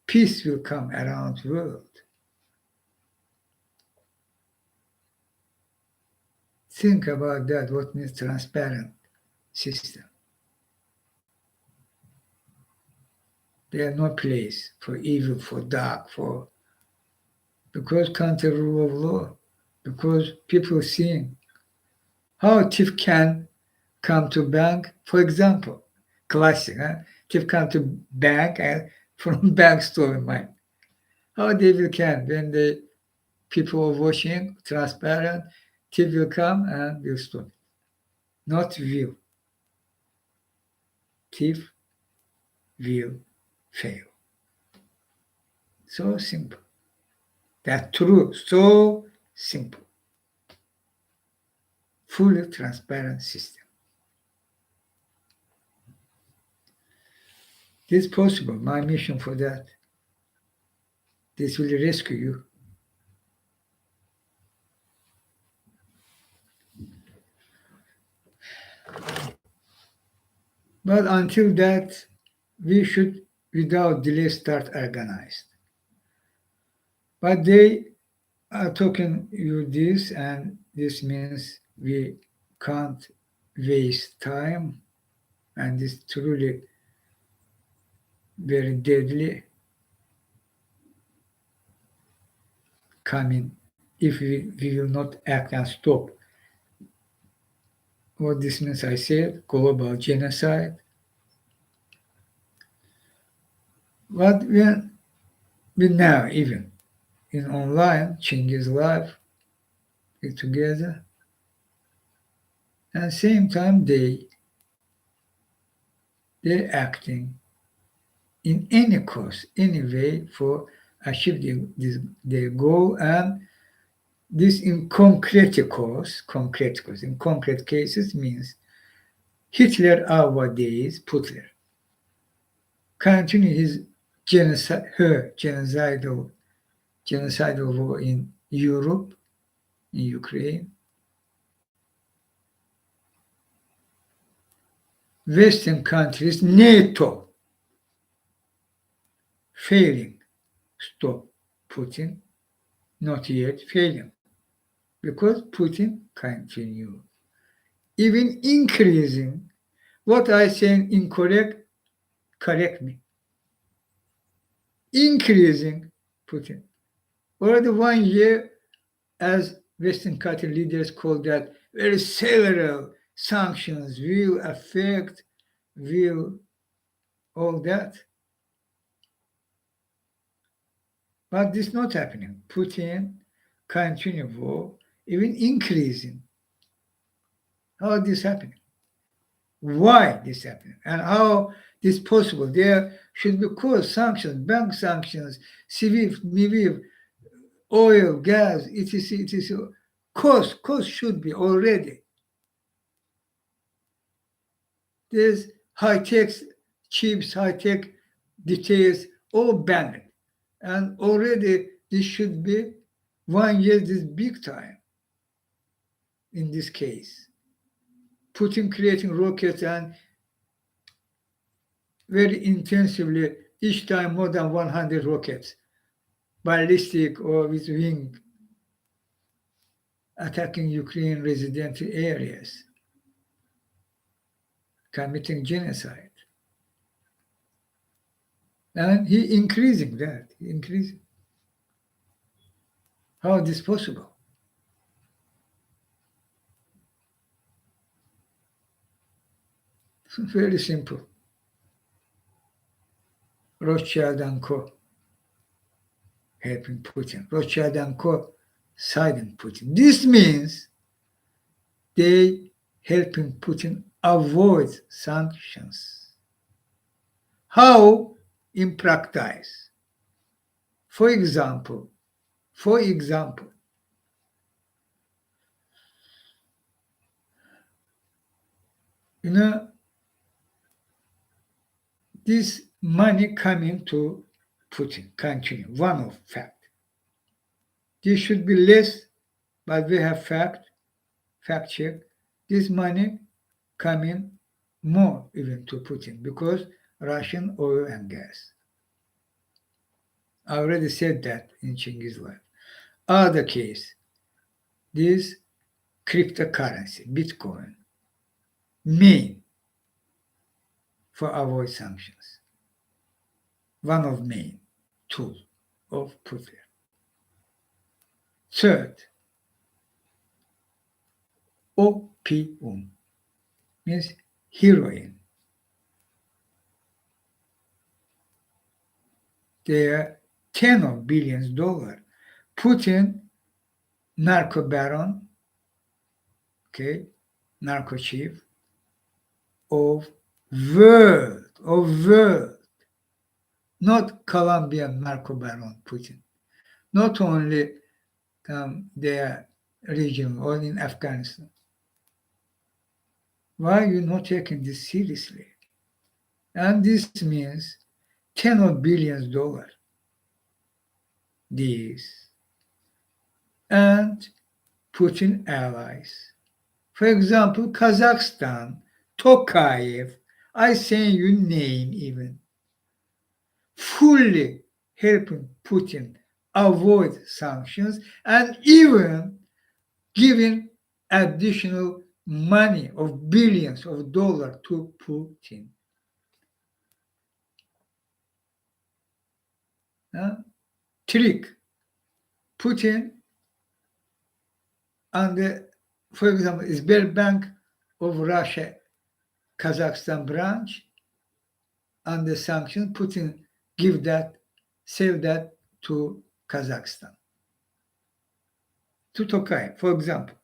Peace will come around the world. Think about that, what means transparent system. There are no place for evil, for dark, for because country rule of law, because people seeing how a thief can come to bank, for example, classic, huh? Thief come to bank and from bank stolen money. How they will can when the people are watching, transparent, thief will come and will steal. Not will. Thief will fail. So simple. That's true. So simple. Fully transparent system. This is possible. My mission for that. This will rescue you. But until that, we should, without delay, start organized. But they are talking you this, and this means we can't waste time, and it's truly very deadly coming if we will not act and stop. What this means, I said, global genocide. But we now even in online, Chinghiz live, we together, and same time they're acting in any course, any way for achieving their goal, and this in concrete in concrete cases means Hitler our days, Putler, continue his genocidal war in Europe, in Ukraine. Western countries, NATO, failing stop Putin, not yet failing, because Putin continue, even increasing. What I say incorrect, correct me. Increasing Putin. Already 1 year, as Western country leaders call that very several sanctions will affect, will all that. But this not happening. Putin continue war, even increasing. How this happening? Why this happening? And how this possible? There should be course sanctions, bank sanctions, SWIFT, MIVIV, oil, gas, etc., etc. Cost should be already. There's high-tech chips, high-tech details, all banned. And already this should be 1 year, this big time in this case. Putin creating rockets and very intensively, each time more than 100 rockets, ballistic or with wing, attacking Ukraine residential areas, committing genocide. And he increasing that, increasing. How is this possible? Very simple. Rothschild and Co. helping Putin. Rothschild and Co. siding Putin. This means they helping Putin avoid sanctions. How? In practice. For example, you know, this money coming to Putin continue. One of fact. This should be less, but we have fact check. This money coming more even to Putin because Russian oil and gas. I already said that in Chinghiz life. Other case, this cryptocurrency, Bitcoin, main for avoid sanctions. One of main tools of Putin. Third, opium means heroin. They are 10 of billions dollars. Putin, narco baron, okay, narco chief of world, not Colombian narco baron Putin, not only their region or in Afghanistan. Why are you not taking this seriously? And this means 10 of billions dollars. These and Putin allies. For example, Kazakhstan, Tokayev, I say you name even, fully helping Putin avoid sanctions and even giving additional money of billions of dollars to Putin. Trick. Putin and the, for example, Sberbank of Russia, Kazakhstan branch, and the sanction, Putin give that, sell that to Kazakhstan, to Tokayev, for example.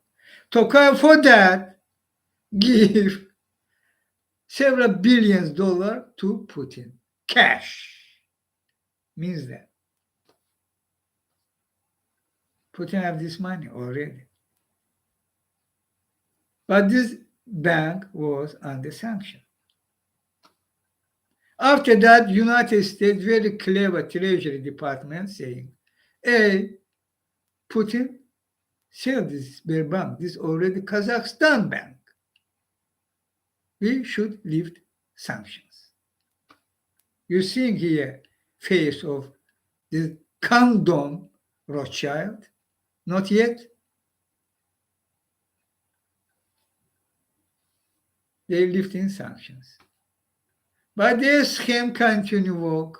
Tokayev for that give several billions dollars to Putin. Cash means that Putin have this money already. But this bank was under sanction. After that, United States, very clever Treasury Department saying, hey, Putin sell this bank, this already Kazakhstan bank. We should lift sanctions. You're seeing here face of this condom Rothschild, not yet. They lifting sanctions. But their scheme continue work.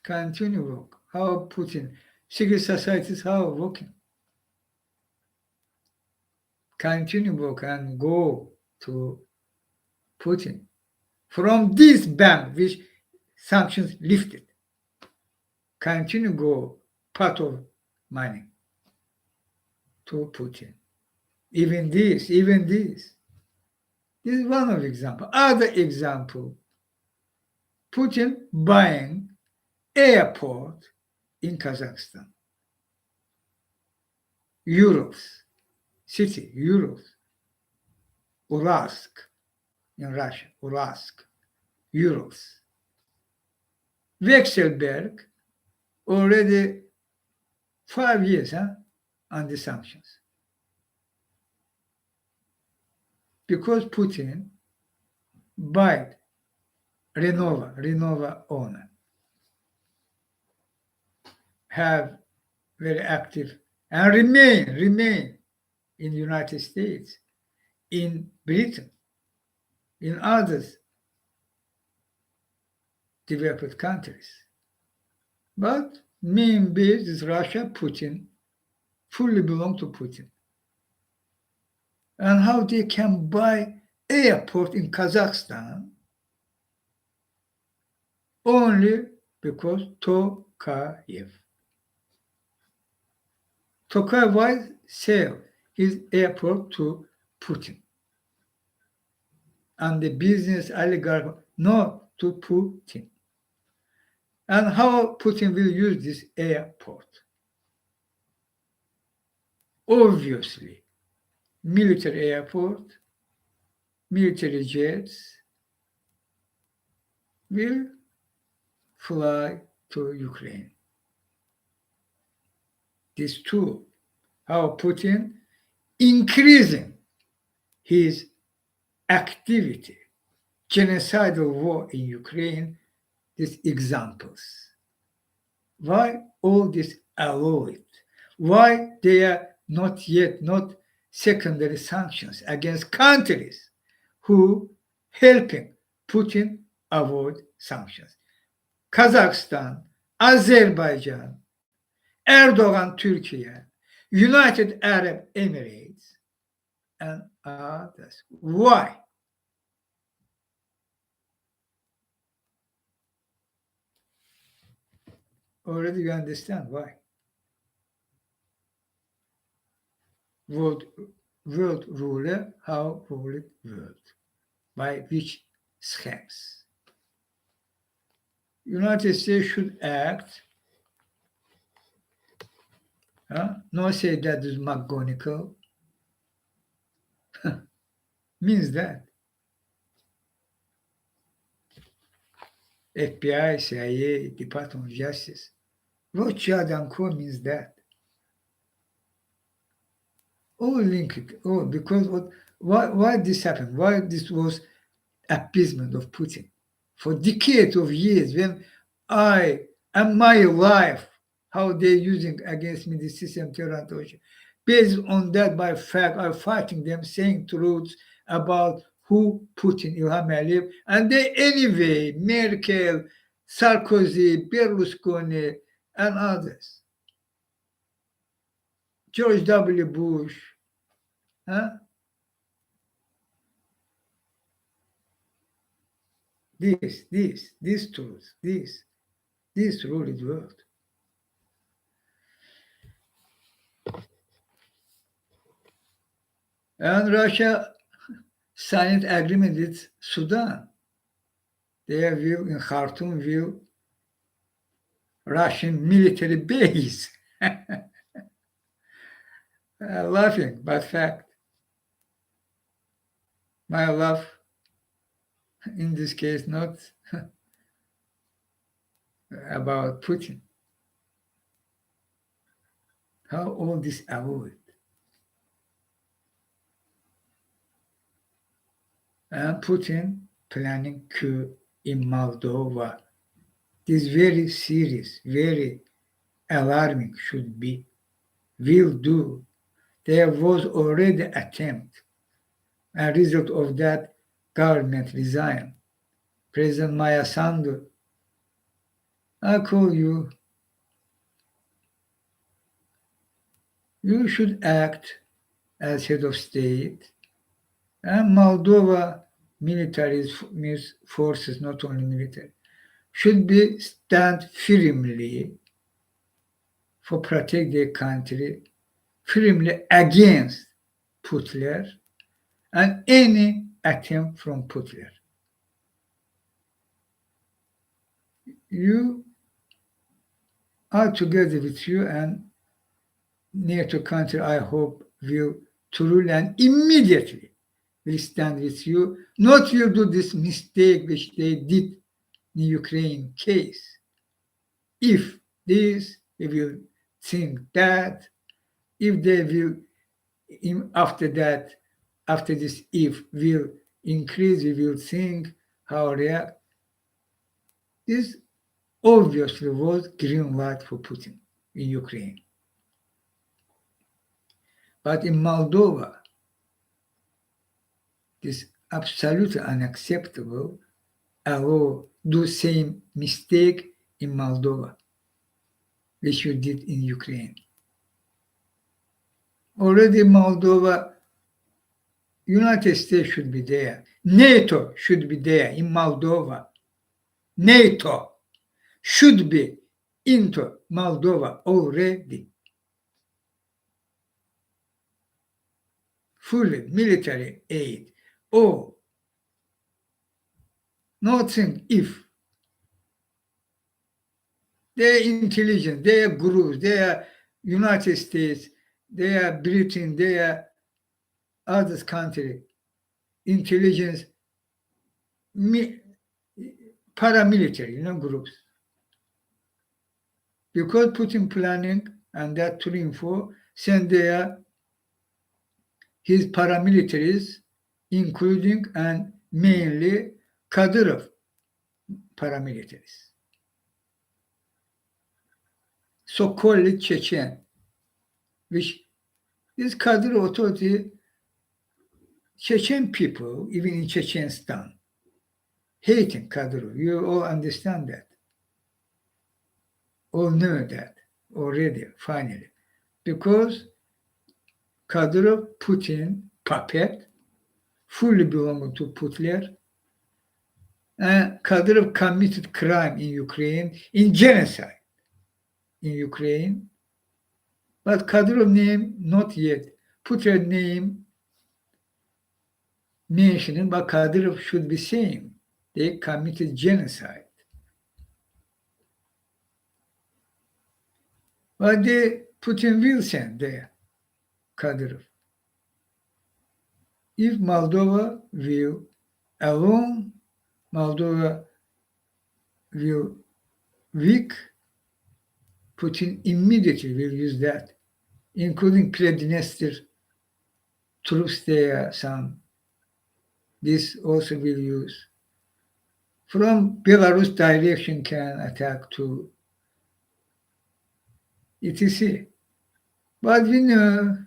Continue work. How Putin Secret societies how working. Continue work and go to Putin. From this bank, which sanctions lifted, continue go part of money to Putin. Even this. This is one of example. Other example, Putin buying airport in Kazakhstan. Euros, city, euros. Ulask in Russia, Ulask, euros. Vexelberg already 5 years on the sanctions. Because Putin bought Renova owner, have very active and remain in the United States, in Britain, in others developed countries. But main base is Russia, Putin, fully belong to Putin. And how they can buy airport in Kazakhstan only because Tokayev. Tokayev sell his airport to Putin. And the business oligarch, not to Putin. And how Putin will use this airport? Obviously, military airport, military jets will fly to Ukraine. These two, how Putin increasing his activity, genocidal war in Ukraine, these examples. Why all this allowed? Why they are not secondary sanctions against countries who helping Putin avoid sanctions? Kazakhstan, Azerbaijan, Erdogan, Turkey, United Arab Emirates, and others. Why? Already you understand why. World ruler, how ruled world? By which schemes? United States should act. No say that is McGonigal. Means that. FBI, CIA, Department of Justice. Rothschild and Co. means that. All linked. Oh, because why this happened? Why this was appeasement of Putin? For decades of years, when I and my life, how they're using against me the system Teran. Based on that, by fact, I'm fighting them, saying truths about who Putin, Ilham Aliyev, and they anyway, Merkel, Sarkozy, Berlusconi, and others. George W. Bush, this truth, this ruled world. And Russia signed agreement with Sudan. They will in Khartoum will Russian military base. Laughing, but fact. My laugh in this case not about Putin. How all this avoid? And Putin planning coup in Moldova. This very serious, very alarming should be. Will do. There was already attempt. A result of that, government resigned. President Maya Sandu, I call you You should act as head of state, and Moldova military forces, not only military, should be stand firmly for protect their country, firmly against Putler and any attempt from Putler. You are together with you, and NATO country, I hope, will truly and immediately will stand with you. Not will do this mistake which they did in Ukraine case. If this, they will think that. If they will, after that, after this, if will increase, we will think how react. This obviously was green light for Putin in Ukraine. But in Moldova, this absolutely unacceptable. Allow do same mistake in Moldova, which you did in Ukraine. Already Moldova, United States should be there. NATO should be there in Moldova. NATO should be into Moldova already. Fully military aid. Oh, nothing if their intelligence, their groups, their United States, their Britain, their other country, intelligence, paramilitary, groups. Because Putin planning and that to info send their his paramilitaries, including and mainly Kadyrov paramilitaries. So-called Chechen, which this Kadyrov authority, Chechen people, even in Chechenistan, hating Kadyrov. You all understand that. All know that already, finally. Because Kadyrov, Putin, puppet, fully belonging to Putler, and Kadyrov committed crime in Ukraine, in genocide in Ukraine. But Kadyrov name, not yet. Putler name mentioning, but Kadyrov should be same. They committed genocide. But Putin will send there, Kadyrov. If Moldova will alone, Moldova will weak, Putin immediately will use that, including Prednester troops there, some. This also will use. From Belarus direction can attack to etc. But we know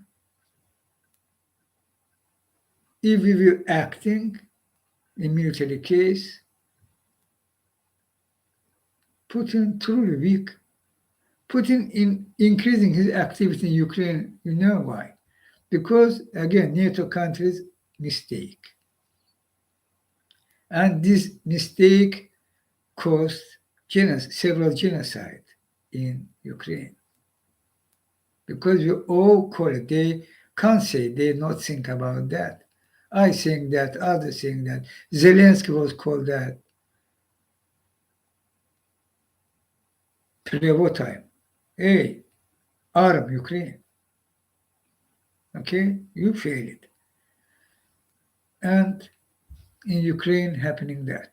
if we will acting in military case, Putin truly weak. Putin in increasing his activity in Ukraine, you know why? Because again, NATO countries mistake. And this mistake caused several genocide in Ukraine. Because we all call it, they can't say, they not think about that. I think that, others think that. Zelensky was called that. Pre-war time. Hey, arm Ukraine. Okay, you fail it. And in Ukraine happening that.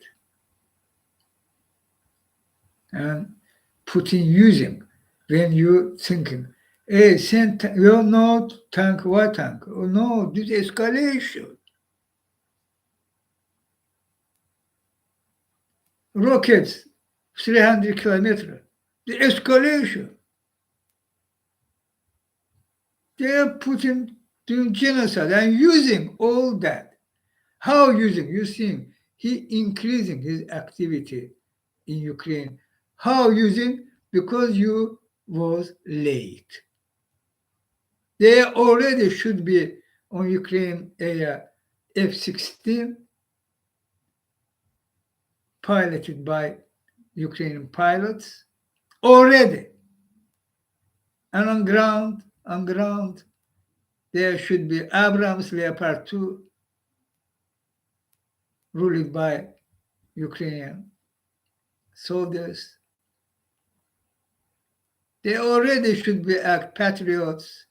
And Putin using, when you thinking, hey, send, well, no tank, what tank? Oh no, this escalation. Rockets, 300 kilometers. The escalation. They are Putin doing genocide and using all that. How using? You see, he increasing his activity in Ukraine. How using? Because you was late. They already should be on Ukraine area F-16 piloted by Ukrainian pilots already. And on ground, there should be Abrams Leopard 2 ruled by Ukrainian soldiers. They already should be patriots.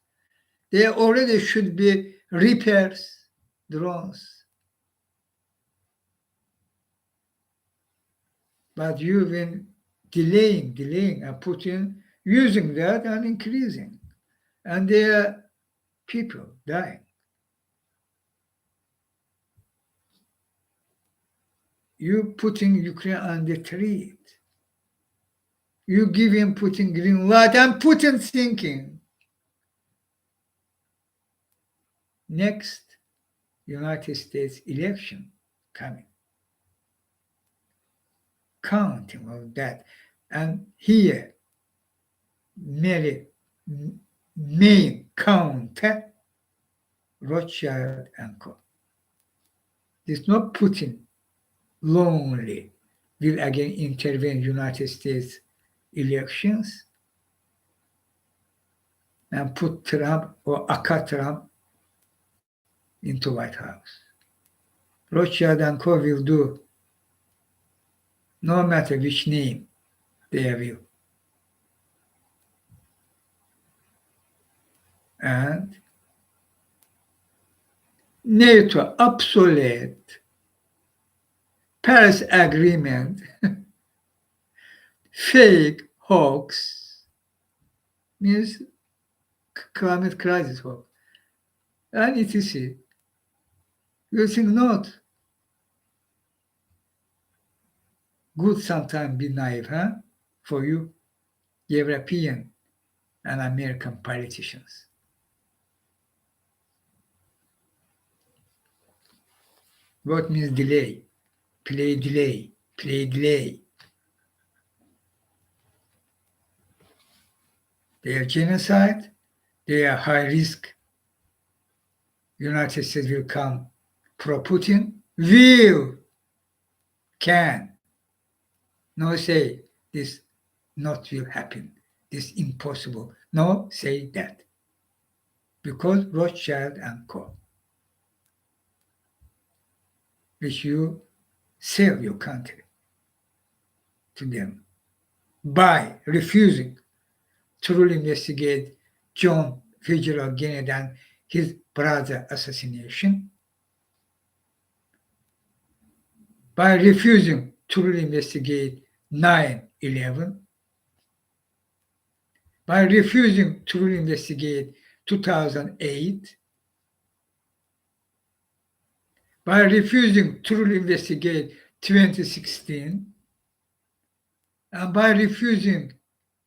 They already should be Reapers, drones. But you've been delaying, and Putin using that and increasing. And there are people dying. You putting Ukraine on the threat. You giving Putin green light, and Putin thinking next United States election coming. Counting of that. And here, Mary main counter Rothschild and Co. It's not Putin lonely will again intervene United States elections and put Trump or Aka Trump into White House. Rothschild and Co. will do no matter which name they will. And NATO obsolete, Paris Agreement, fake hoax, means climate crisis hoax, and etc. You think not? Good sometimes be naive, huh? For you, European and American politicians. What means delay? Play delay, play delay. They are genocide, they are high risk. United States will come pro-Putin, can. No say this not will happen, this impossible. No say that. Because Rothschild and Co. which you sell your country to them by refusing to really investigate John Fitzgerald Kennedy and his brother assassination, by refusing to really investigate 9/11, by refusing to really investigate 2008, by refusing to really investigate 2016, and by refusing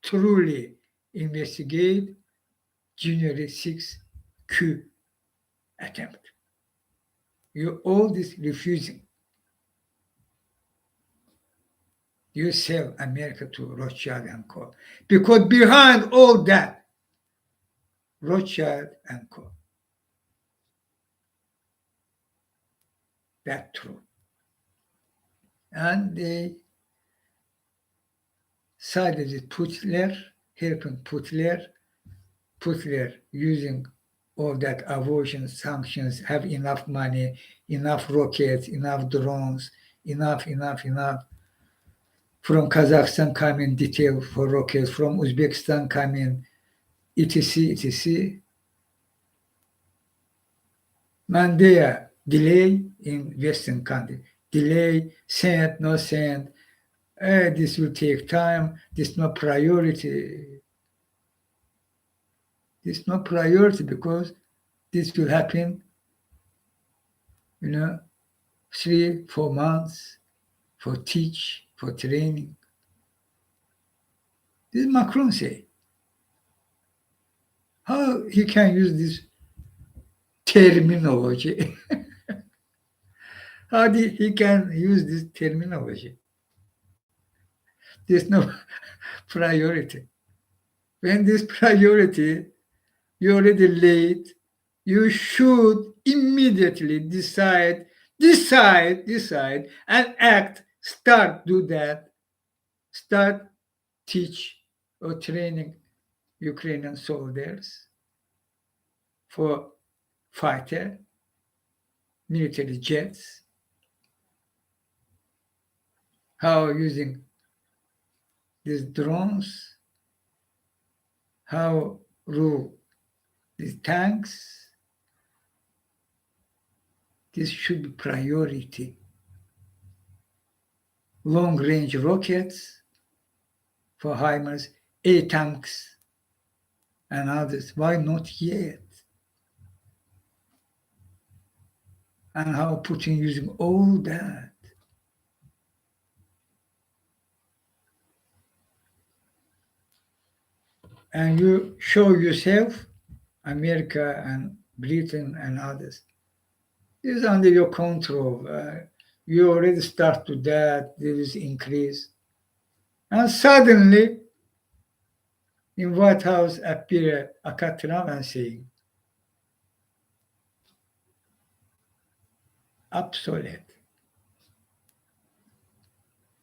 to truly investigate January 6 coup attempt. You all this refusing. You sell America to Rothschild and Co. Because behind all that, Rothschild and Co. That's true. And they sided with Putler, helping Putler using all that aversion sanctions, have enough money, enough rockets, enough drones, enough. From Kazakhstan coming detail for rockets, from Uzbekistan coming, etc. And there, delay in Western country. Delay, send, no send. This will take time. This is not priority. This is not priority because this will happen, 3-4 months for teach, for training. This is Macron say. How he can use this terminology? How he can use this terminology? There's no priority. When this priority You're already late. You should immediately decide, and act. Start do that. Start teach or training Ukrainian soldiers for fighter, military jets, how using these drones, how rule these tanks. This should be priority. Long-range rockets for HIMARS, A-tanks, and others. Why not yet? And how Putin using all that. And you show yourself, America and Britain and others, this is under your control. You already start to that, there is increase. And suddenly, in White House appear Akatram and saying, obsolete.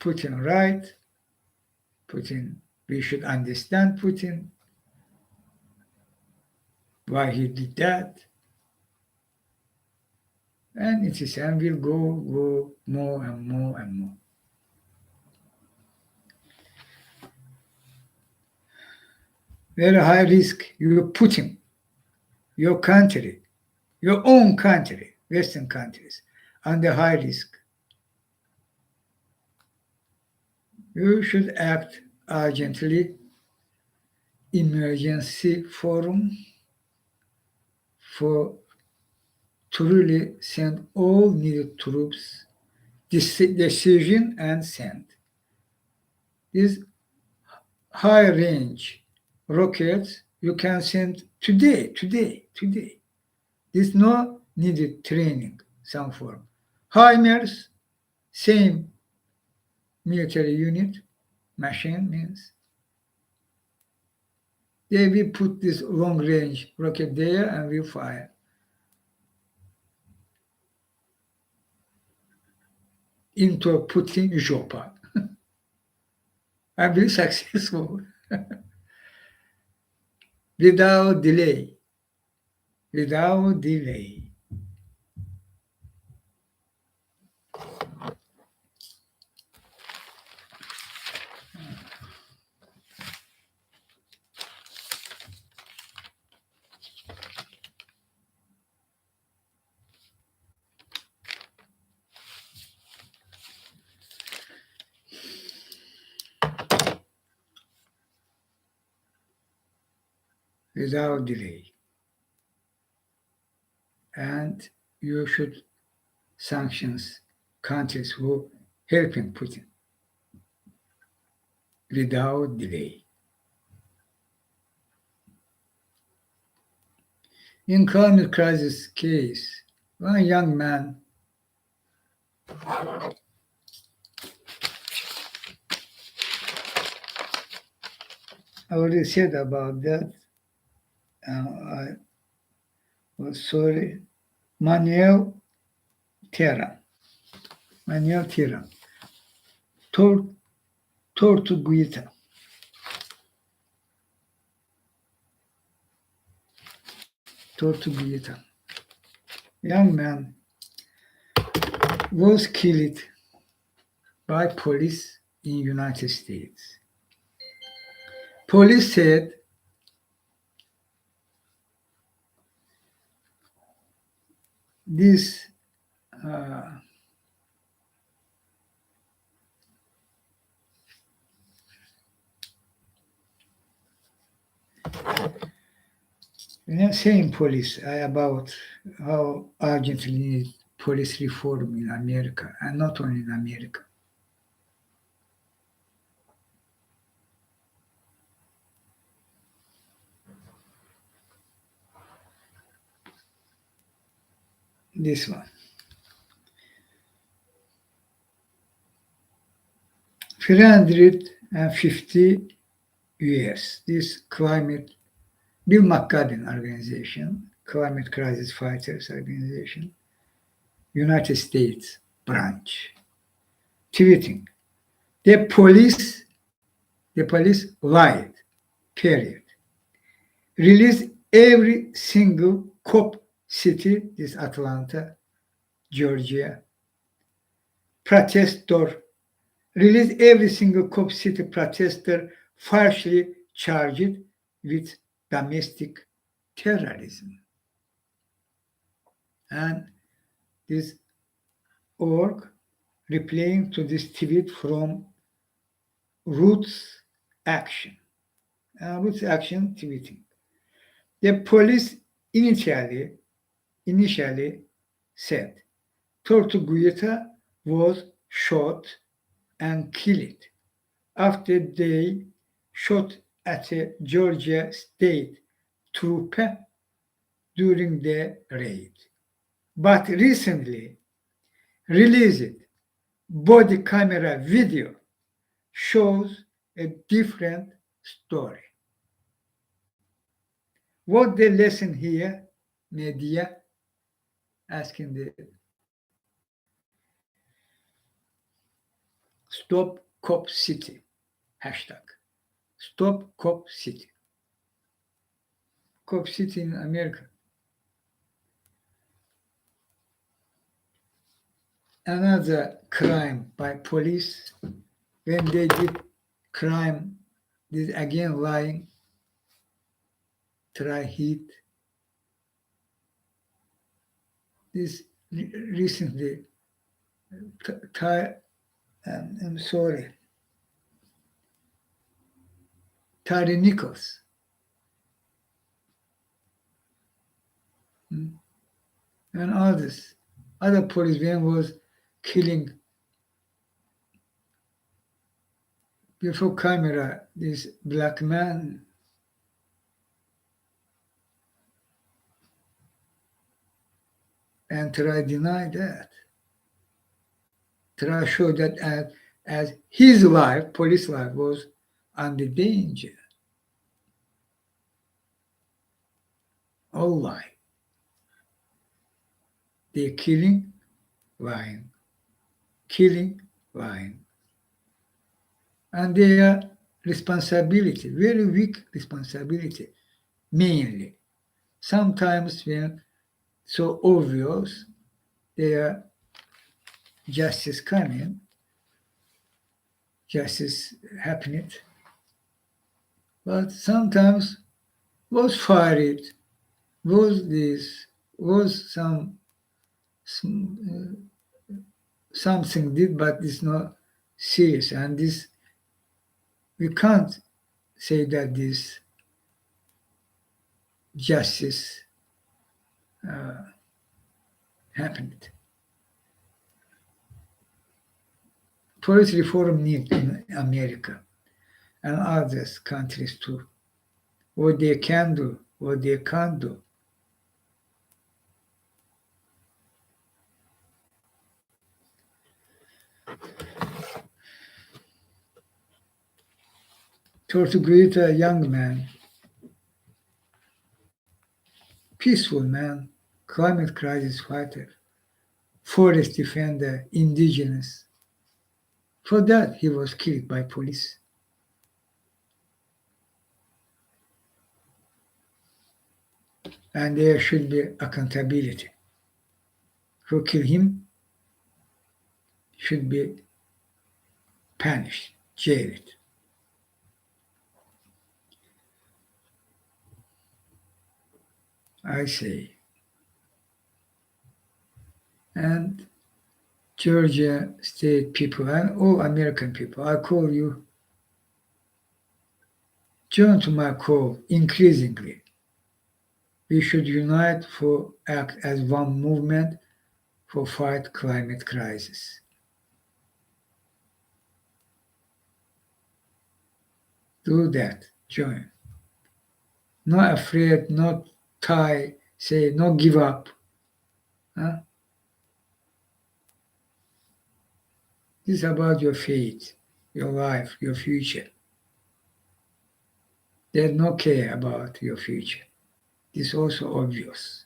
Putin right, Putin, we should understand Putin, why he did that. And it is and will go more and more and more. Very high risk. You're putting your country, your own country, Western countries, under high risk. You should act urgently. Emergency forum for truly send all needed troops, decision and send. These high range rockets you can send today. There's no needed training, some form. HIMARS, same military unit, machine means. They will put this long range rocket there and will fire. Into Putin Jopa. And be successful without delay. Without delay. Without delay. And you should sanctions countries who helping Putin without delay. In climate crisis case, one young man I already said about that. I was sorry. Manuel Teran. Tortuguita. Young man was killed by police in United States. Police said this same police about how urgently need police reform in America, and not only in America. This one. 350 years, this climate Bill McGubbin Organization, Climate Crisis Fighters Organization, United States branch, tweeting, the police lied, period. Released every single cop city, this Atlanta, Georgia, protester, released every single cop city protester falsely charged with domestic terrorism. And this org replying to this tweet from Roots Action. Roots Action tweeting. The police initially said Tortuguita was shot and killed after they shot at a Georgia state trooper during the raid. But recently released body camera video shows a different story. What the lesson here, media, asking the Stop Cop City hashtag. Stop Cop City. Cop City in America. Another crime by police when they did crime, did again lying, try hit. This recently, I'm sorry, Tari Nichols. And others. Other policemen was killing before camera this black man. And try deny that. Try show that as his life, police life, was under danger. All lie. They're killing, lying. Killing, lying. And their responsibility, very weak responsibility, mainly. Sometimes when so obvious, their justice coming, justice happening. But sometimes was fired, was this, was something did, but it's not serious. And this, we can't say that this justice happened. Police reform need in America and other countries too. What they can do, what they can't do. Tortuguita, a young man, peaceful man, climate crisis fighter, forest defender, indigenous. For that, he was killed by police. And there should be accountability. Who killed him should be punished, jailed. I say. And Georgia state people and all American people, I call you, join to my call increasingly. We should unite for act as one movement for fight climate crisis. Do that, join. Not afraid, not tie, say, not give up. Huh? This is about your fate, your life, your future. They don't care about your future. This is also obvious.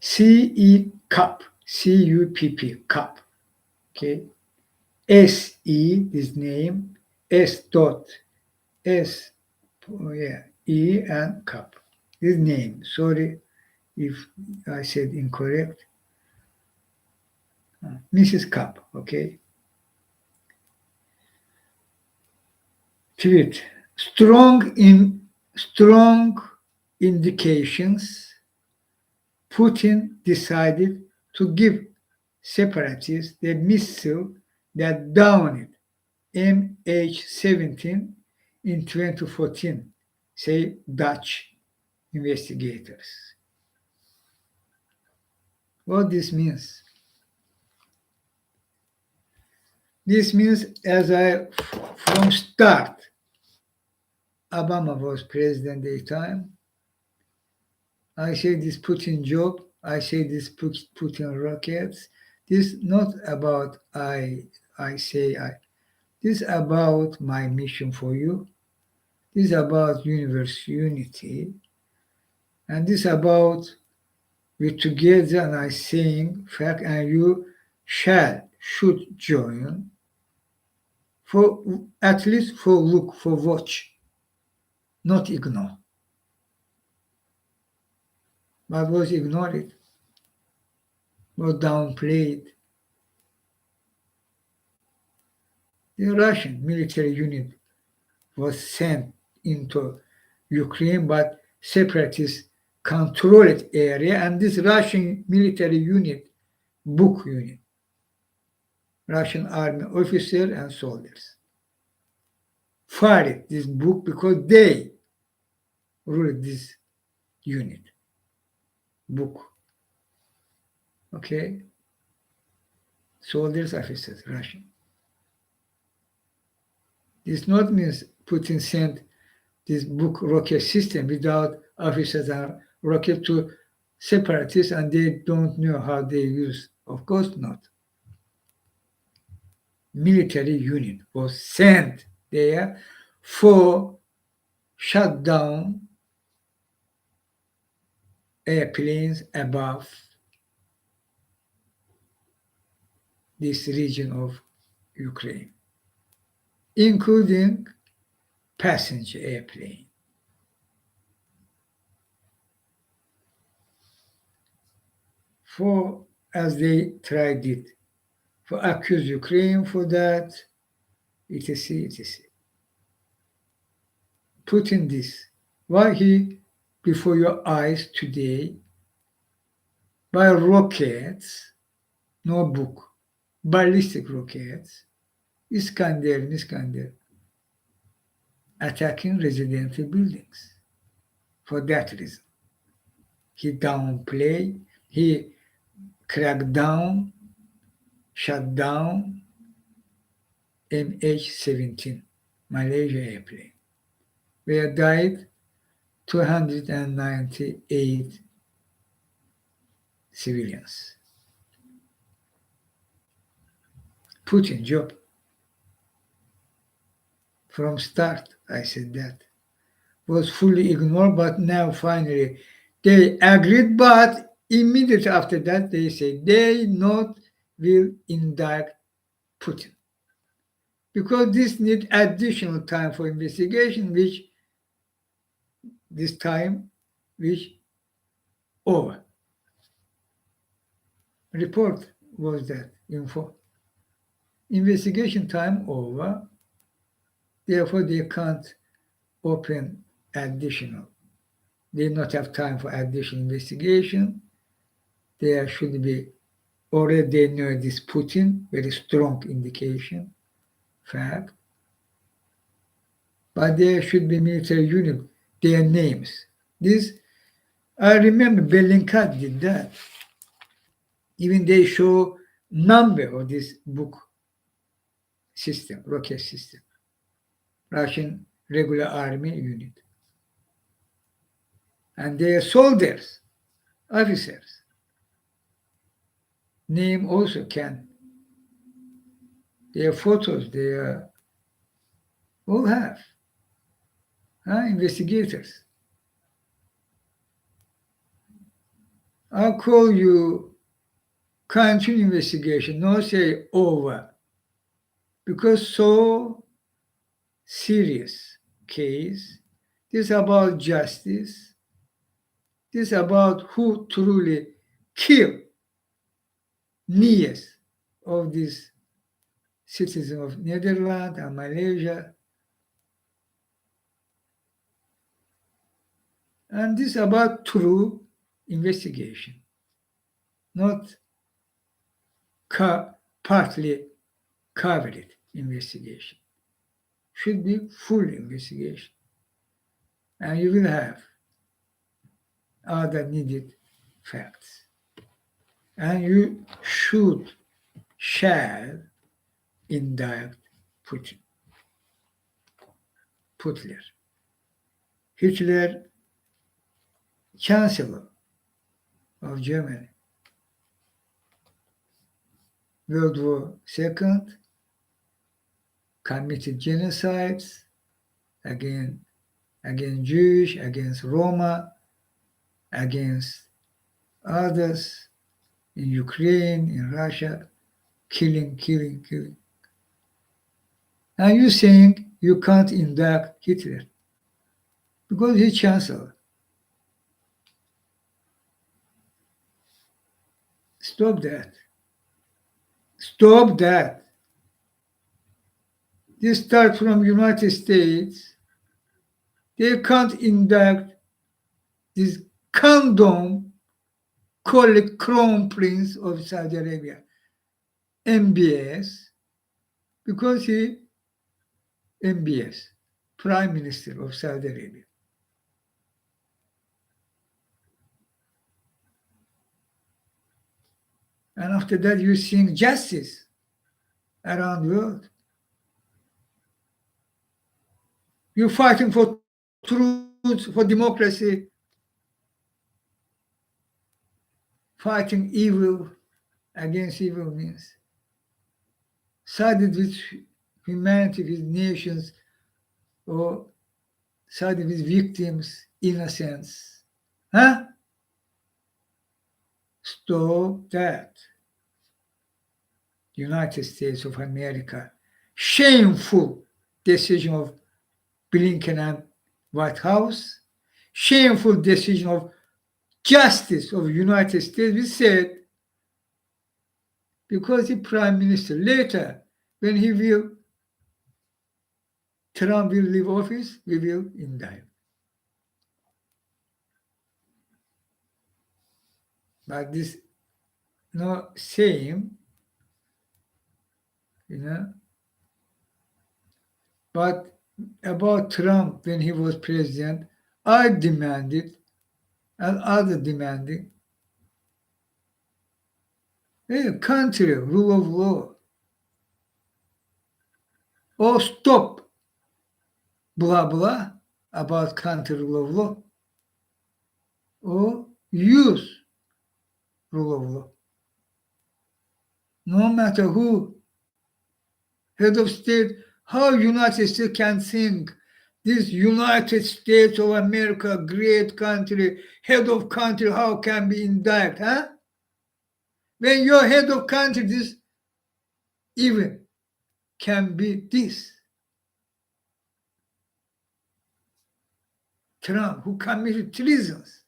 CE cup, CUPP cup. Okay. SE, this name, S dot S, oh yeah, E and cup. This name, sorry if I said incorrect. Mrs. Cup, okay. Tweet. Strong indications Putin decided to give separatists the missile that downed MH17 in 2014, say Dutch investigators. What this means? This means from start, Obama was president at the time. I say this Putin job. I say this Putin rockets. This not about I say I. This about my mission for you. This about universe unity, and this about we together. And I saying fact, and you should join for at least for look for watch, not ignore. But was ignored, was downplayed. The Russian military unit was sent into Ukraine, but separatists controlled area, and this Russian military unit, book unit, Russian army officers and soldiers, fired this book because they ruled this unit, book. Okay? Soldiers, officers, Russian. This not means Putin sent this book rocket system without officers and rocket to separatists and they don't know how they use. Of course not. Military unit was sent there for shut down airplanes above this region of Ukraine, including passenger airplane. For, as they tried it, for accuse Ukraine for that, etc., etc. Putin this. Why he, before your eyes today, by rockets, no book, ballistic rockets, Iskander, attacking residential buildings. For that reason, he downplayed, he cracked down, shut down MH17, Malaysia airplane, where died 298 civilians. Putin job. From start, I said that. Was fully ignored, but now finally they agreed, but immediately after that they say they not will indict Putin. Because this needs additional time for investigation, which this time, which over. Report was that info. Investigation time over, therefore they can't open additional. They not have time for additional investigation. There should be already they know this Putin, very strong indication, fact. but there should be military unit, their names. This, I remember Bellingcat did that. Even they show number of this book system, rocket system, Russian regular army unit. And their soldiers, officers, name also can. Their photos, they all have. Investigators. I'll call you continue investigation, not say over, because so serious case. This is about justice. This is about who truly killed millions of these citizens of Netherlands and Malaysia. And this is about true investigation, not partly covered investigation. Should be full investigation. And you will have other needed facts. And you shall indict Putin. Putler. Hitler, Chancellor of Germany. World War II, committed genocides against Jewish, against Roma, against others in Ukraine, in Russia, killing. And you saying you can't indict Hitler because he's chancellor. Stop that. Stop that. This starts from United States. They can't indict this condom called Crown Prince of Saudi Arabia, MBS, because he MBS, Prime Minister of Saudi Arabia. And after that, you seeing justice around the world. You're fighting for truth, for democracy, fighting evil against evil means. Sided with humanity, with nations, or sided with victims, innocents. Stop that. United States of America, shameful decision of Blinken and White House, shameful decision of Justice of United States. We said, because the Prime Minister later, when Trump will leave office, we will indict. But this same, but about Trump when he was president, I demanded and others demanding a country rule of law, or stop blah blah about country rule of law, or use rule of law. No matter who, head of state, how United States can think this United States of America, great country, head of country, how can be indicted, When your head of country, this even can be this. Trump, who committed treasons.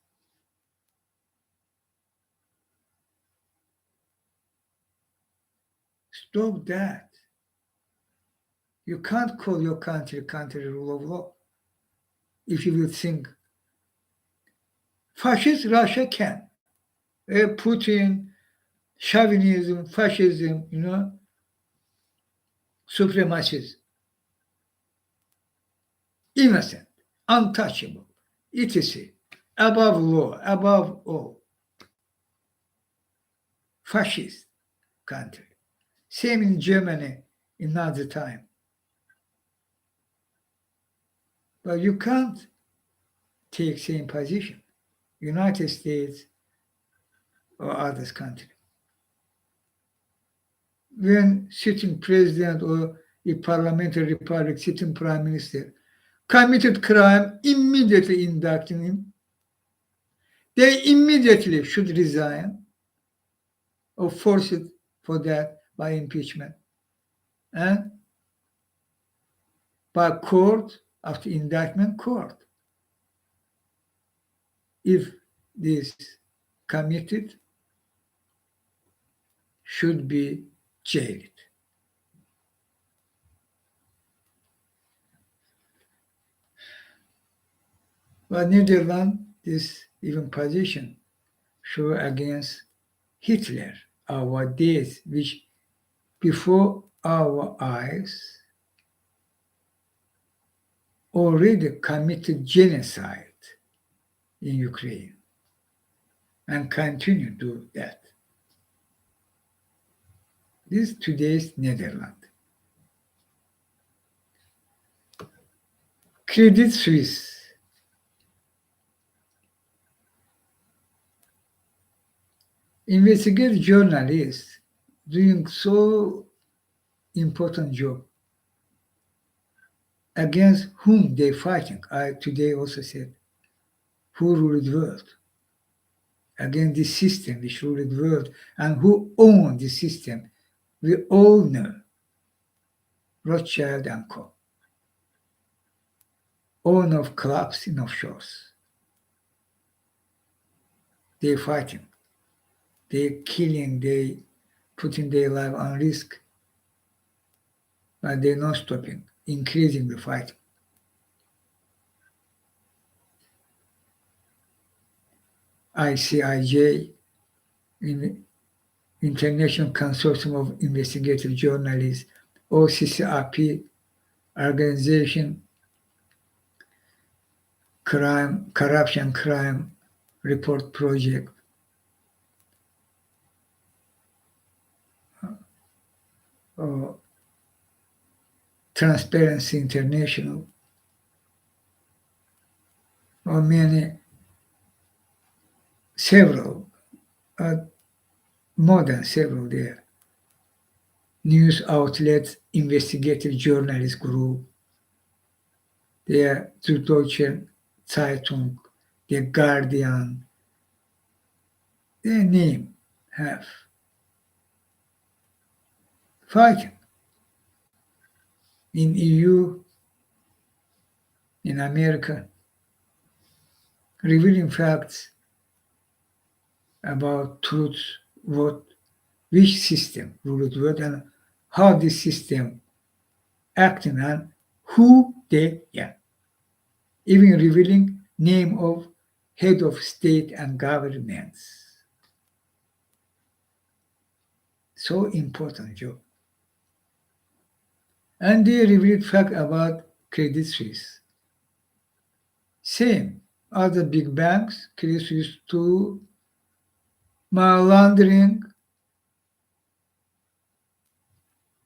Stop that. You can't call your country rule of law if you will think. Fascist Russia can. Putin, chauvinism, fascism, supremacism. innocent, untouchable, etc. Above law, above all. Fascist country. Same in Germany in Nazi time. But you can't take same position. United States or others country. When sitting president or a parliamentary republic sitting prime minister committed crime, immediately inducting him, they immediately should resign or force it for that by impeachment. And by court, after indictment, court. If this committed, should be jailed. But Netherlands, this even position show against Hitler, our days, which before our eyes already committed genocide in Ukraine and continue to do that. This is today's Netherlands. Credit Suisse. Investigative journalists doing so important job against whom they fighting. I today also said, who ruled the world? Against this system which ruled the world, and who owned the system? We all know. Rothschild and Co. Owner of clubs in offshores. They're fighting. They're killing, they putting their life on risk. But they're not stopping, increasing the fight. ICIJ, in International Consortium of Investigative Journalists, OCCRP, Organization Corruption Crime Report Project, Transparency International, or many, several, more than several there. News outlets, investigative journalist group, der Süddeutsche Zeitung, the Guardian, their name have fighting. In EU, in America, revealing facts about truth, which system ruled what, and how this system acting, and who they are. Even revealing name of head of state and governments. So important job. And they revealed fact about Credit Suisse. Same, other big banks, Credit Suisse too, money laundering,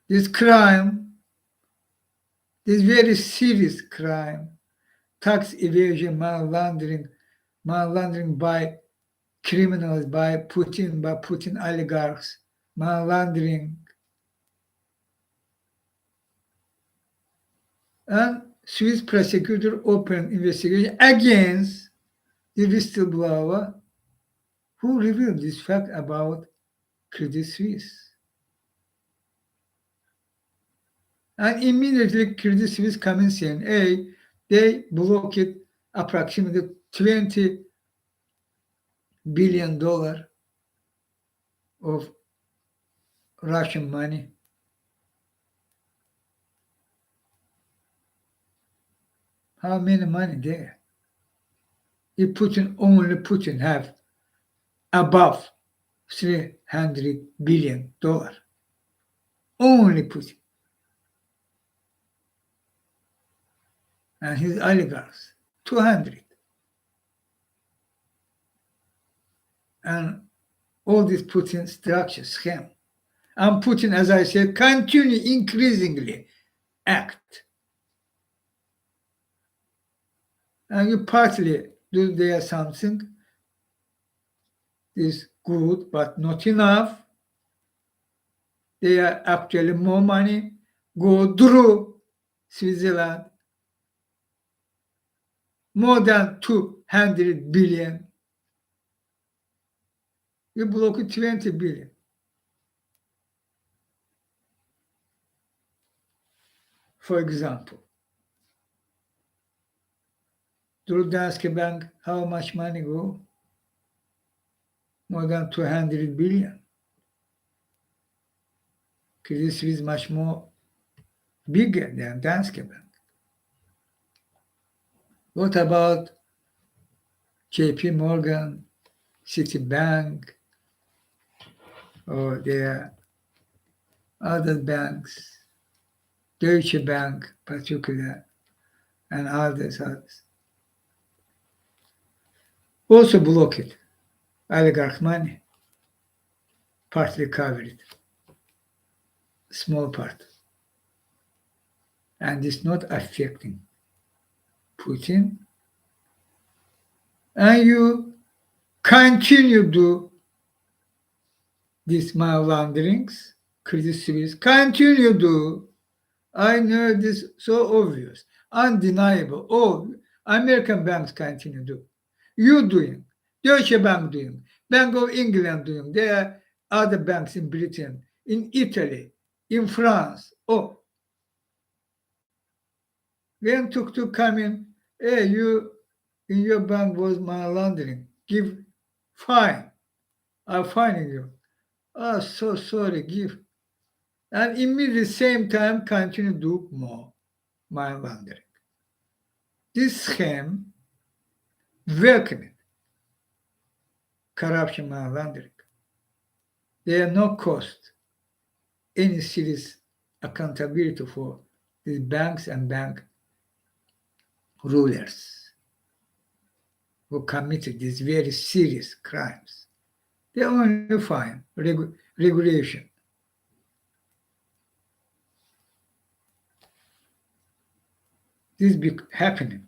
this crime, this very serious crime, tax evasion, money laundering by criminals, by Putin oligarchs, money laundering. And Swiss prosecutor opened investigation against the whistleblower who revealed this fact about Credit Suisse. And immediately Credit Suisse coming saying, hey, they blocked approximately $20 billion of Russian money. How many money there? If only Putin have above $300 billion. Only Putin. and his oligarchs, 200. And all this Putin structure, scheme. And Putin, as I said, continue increasingly act. And you partly do there something is good, but not enough. They are actually more money go through Switzerland, more than 200 billion. You block 20 billion. For example, through Danske Bank, how much money go? More than 200 billion. Credit Suisse is much more bigger than Danske Bank. What about JP Morgan, Citibank, or their other banks, Deutsche Bank particular, and others. Also blocked oligarch money, partly covered, small part. And it's not affecting Putin. And you continue to these money launderings, Credit Suisse, continue to. I know this so obvious, undeniable. All American banks continue to. You doing, Deutsche Bank doing, Bank of England doing. There are other banks in Britain, in Italy, in France. Oh, when Tuk come in, hey, you in your bank was money laundering. Give fine. I'm fining you. Oh, so sorry, give. And immediately same time continue to do more money laundering. This scheme welcoming corruption money laundering. There are no cost, any serious accountability for these banks and bank rulers who committed these very serious crimes. They only fine regulation. This is happening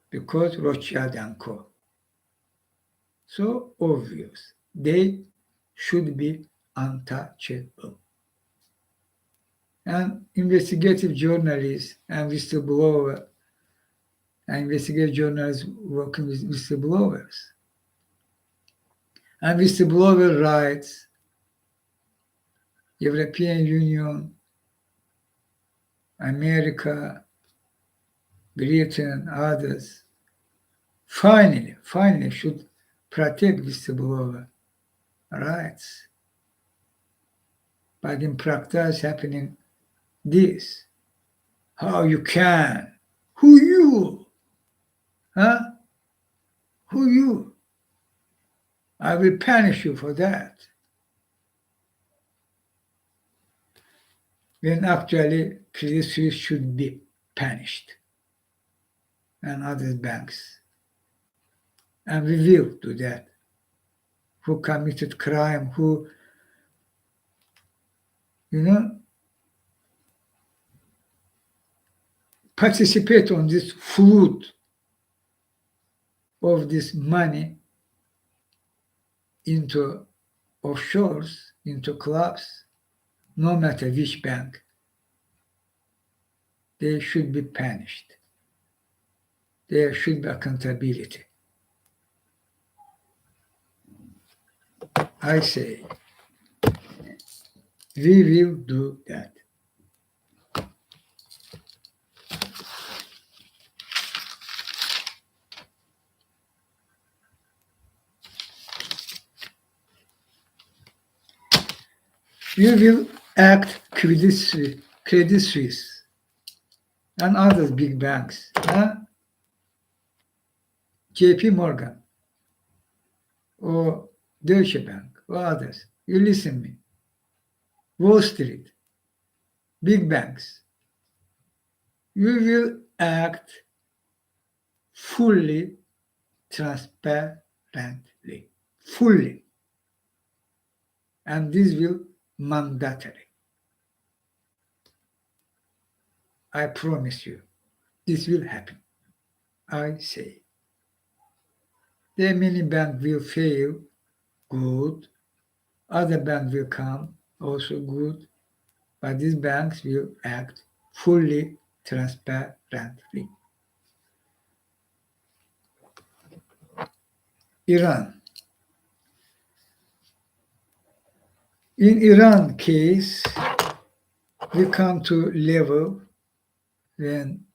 because Rothschild and Co. So obvious. They should be untouchable. And investigative journalists and whistleblowers, and investigative journalists working with whistleblowers. And whistleblower rights, European Union, America, Britain, others, finally should protect whistleblower rights. But in practice happening this. How you can? Who you? Huh? Who you? I will punish you for that. When actually Credit Suisse should be punished. And other banks. And we will do that. Who committed crime, who, participate on this flood of this money into offshores, into clubs, no matter which bank, they should be punished. There should be accountability. I say, we will do that. We will act Credit Suisse and other big banks, JP Morgan or Deutsche Bank or others. You listen me. Wall Street, big banks. You will act fully, transparently, fully. And this will mandatory. I promise you, this will happen. I say. There many banks will fail, good. Other banks will come, also good. But these banks will act fully, transparently. Iran. In Iran case, we come to level when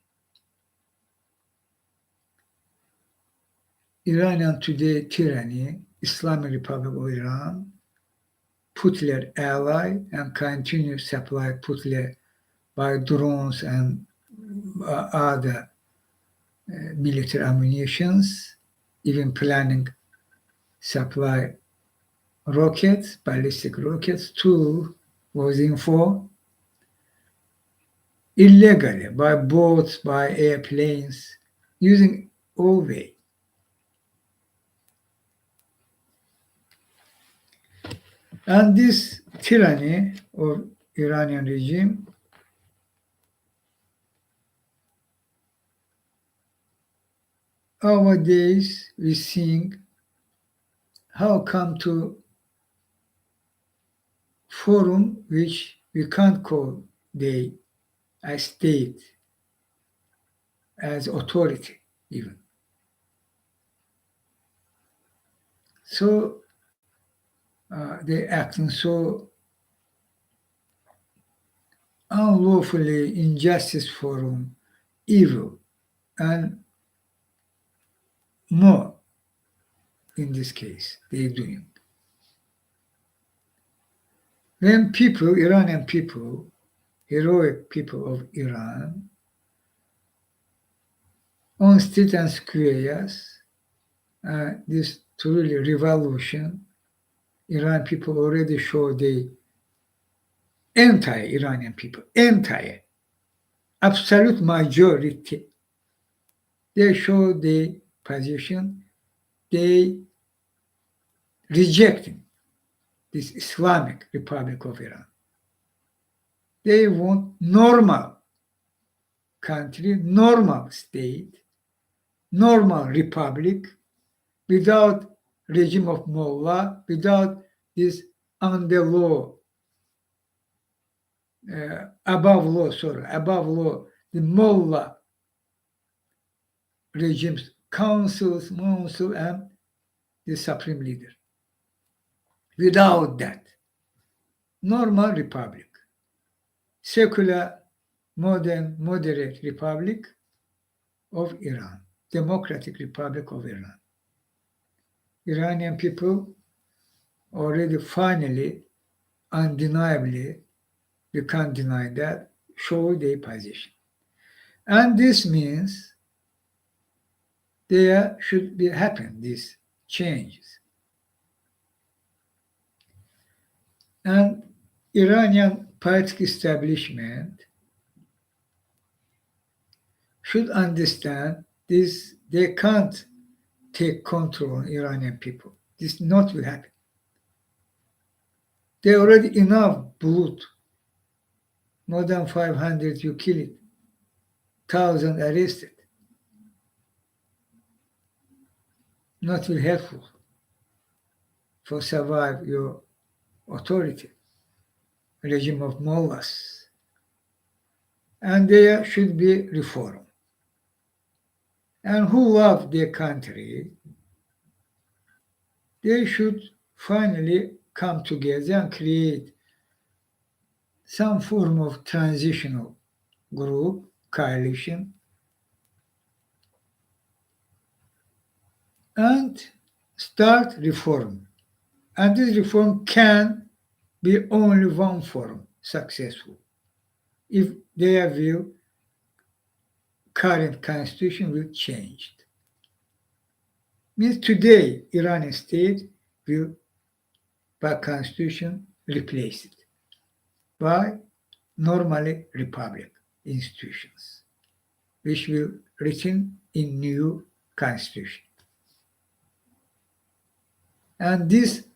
Iranian today tyranny, Islamic Republic of Iran, put their ally and continue supply put their by drones and other military ammunitions, even planning supply rockets, ballistic rockets too, was info illegally by boats, by airplanes, using all way. And this tyranny of Iranian regime nowadays we seeing how come to forum which we can't call they a state as authority even. So they acting so unlawfully injustice forum, evil, and more in this case they're doing. When people, Iranian people, heroic people of Iran, on street and squares, this truly revolution, Iran people already show the anti-Iranian people, absolute majority. They show the position, they rejecting this Islamic Republic of Iran. They want normal country, normal state, normal republic, without regime of mullah, without this under law, above law, the mullah regimes, councils, and the supreme leader. Without that, normal republic, secular, modern, moderate republic of Iran, democratic republic of Iran. Iranian people already finally, undeniably, you can't deny that, show their position. And this means there should be happen, these changes. And Iranian political establishment should understand this, they can't take control on Iranian people. This not will happen. They already enough blood. More than 500 you kill it. 1,000 arrested. Not will helpful for survive your authority, regime of mullahs. And there should be reform. And who love their country, they should finally come together and create some form of transitional group, coalition, and start reform. And this reform can be only one form successful if their view current constitution will change. Means today Iranian state will by constitution replace it by normally republic institutions, which will written in new constitution. And this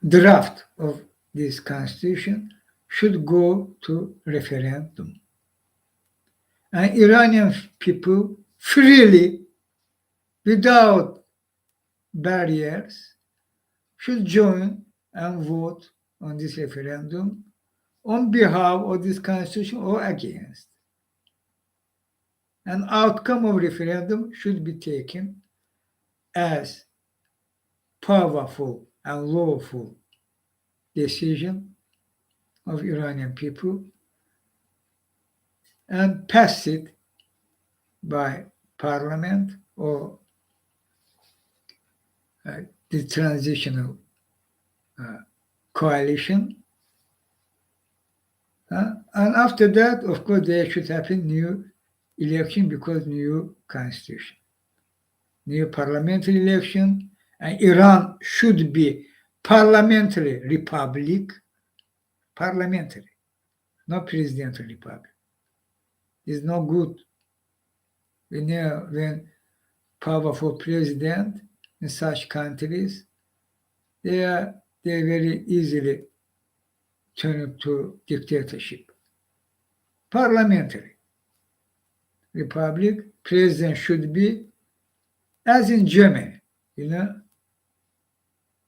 draft of this constitution should go to referendum. And Iranian people freely, without barriers, should join and vote on this referendum on behalf of this constitution or against. An outcome of referendum should be taken as powerful and lawful decision of Iranian people and pass it by parliament or the transitional coalition. And after that, of course, there should happen new election because new constitution, new parliamentary election, and Iran should be parliamentary republic, parliamentary, not presidential republic. It's not good when powerful president in such countries, they very easily turn to dictatorship. Parliamentary republic, president should be as in Germany,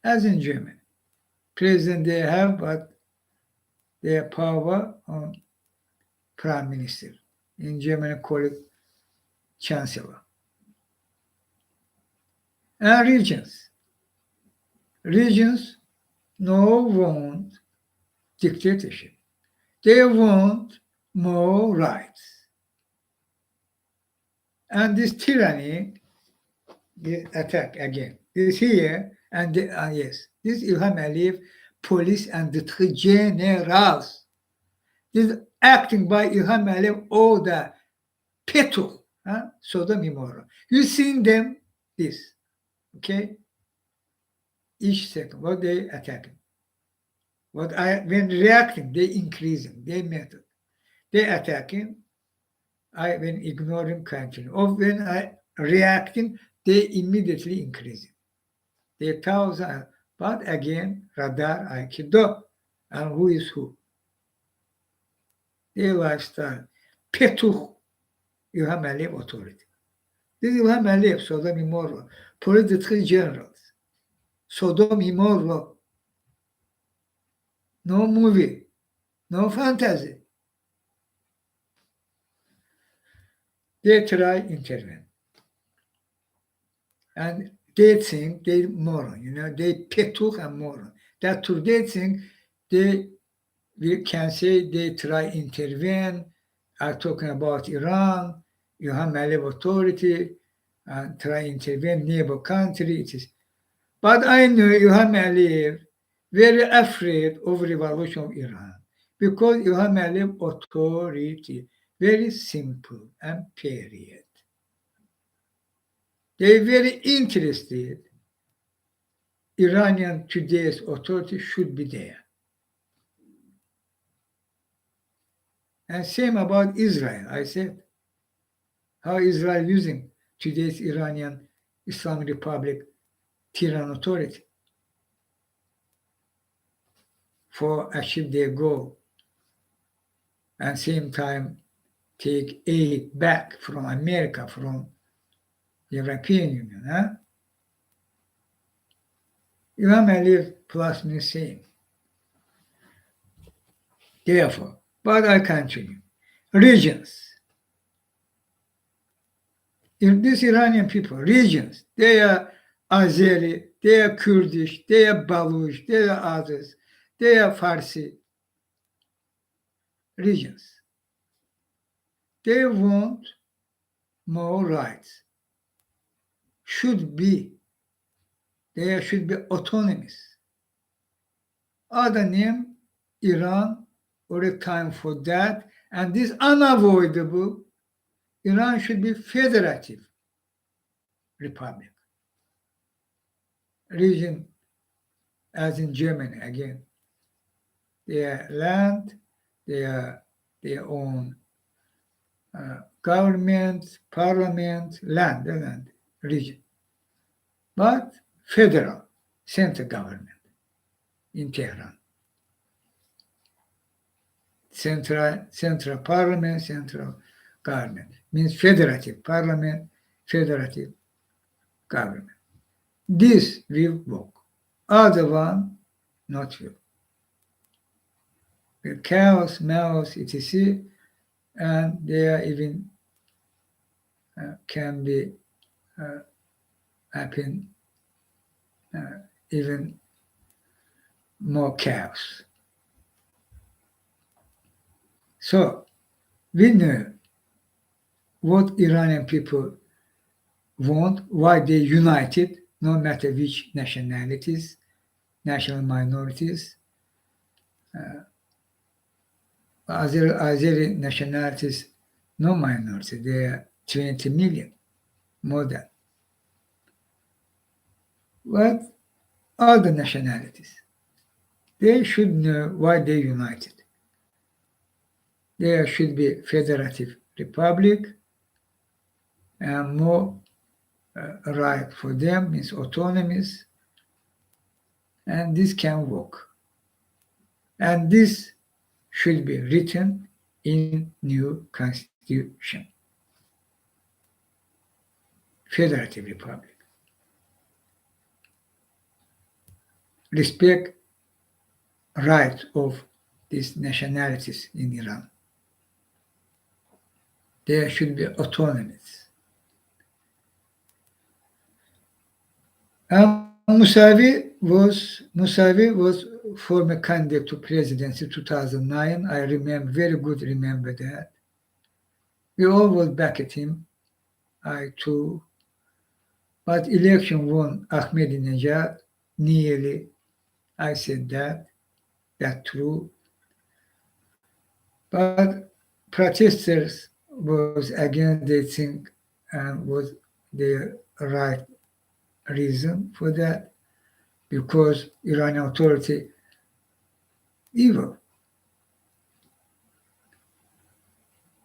as in Germany. President they have, but their power on prime minister. In Germany, call it chancellor. And regions. Regions no want dictatorship. They want more rights. And this tyranny, the attack again, this here, and yes, this İlham Aliyev, police and the three generals. This acting by İlham Aliyev, all the Petu, Sodom Gomorrah. You seen them, this, okay? Each second, what they attacking. When reacting, they increasing, they method. They attacking, when ignoring continue. Or when I reacting, they immediately increasing. They thousand, but again, radar, aikido, and who is who. Their lifestyle, Petuh, İlham Aliyev authority. This İlham Aliyev, Sodom Gomorrah, political generals. Sodom Gomorrah. No movie, no fantasy. They try intervene. And they think they moron, they Petuh and moron. That too, they think we can say they try intervene, are talking about Iran, İlham Aliyev authority, and try intervene neighbor country. It is. But I know İlham Aliyev very afraid of revolution of Iran because İlham Aliyev authority very simple and period. They very interested Iranian today's authority should be there. And same about Israel, I said. How Israel using today's Iranian Islamic Republic Teran authority for achieve their goal and same time take aid back from America, from the European Union. İlham Aliyev plus me same. Therefore, but I continue. Regions. In these Iranian people, regions, they are Azeri, they are Kurdish, they are Baluch, they are others, they are Farsi. Regions. They want more rights. There should be autonomous. Other name, Iran, or a time for that, and this unavoidable, Iran should be federative republic. Region, as in Germany, again, their land, their own government, parliament, land, region, but federal, central government in Tehran. Central parliament, central government means federative parliament, federative government. This will work. Other one, not will. With chaos, malus, etc., and there even can be happen even more chaos. So we know what Iranian people want, why they united, no matter which nationalities, national minorities. Azeri nationalities, no minority, they are 20 million, more than. But all the nationalities, they should know why they united. There should be federative republic and more right for them, means autonomies, and this can work. And this should be written in new constitution. Federative republic. Respect rights of these nationalities in Iran. There should be autonomies. And Musavi was former candidate to presidency 2009. I remember that. We all was back at him. I too. But election won Ahmadinejad nearly. I said that true. But protesters was against, they think, and was the right reason for that, because Iranian authority evil.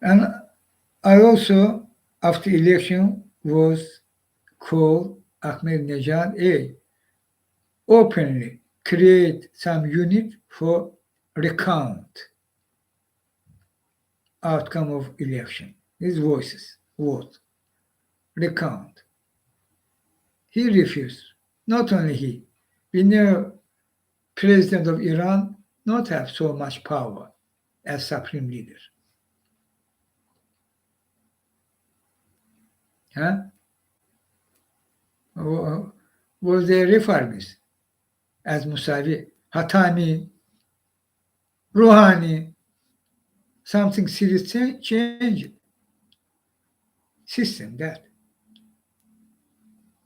And I also, after election, was called Ahmadinejad openly create some unit for recount outcome of election. His vote, recount. He refused. Not only he. We know President of Iran not have so much power as supreme leader. Huh? Was a reformist as Musavi, Hatami, Rouhani, something serious change system that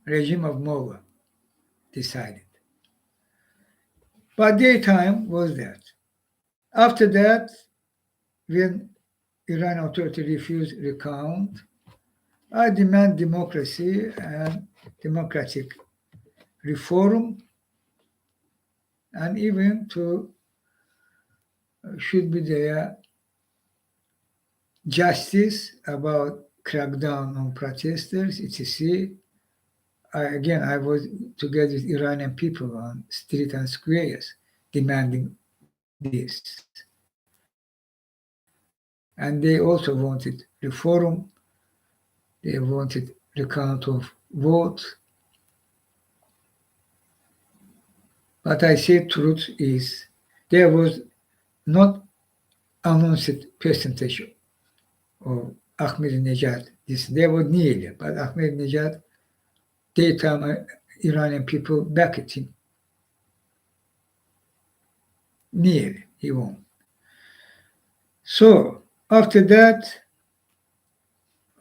regime of Mullah decided. But daytime was that. After that, when Iran authority refused recount, I demand democracy and democratic reform, and even to should be there justice about crackdown on protesters, etc. I was together with Iranian people on street and squares demanding this. And they also wanted reform. They wanted recount of votes. But I say truth is there was not announced percentage of Ahmadinejad. There was nearly, but Ahmadinejad, daytime Iranian people backed him. Nearly, he won. So after that,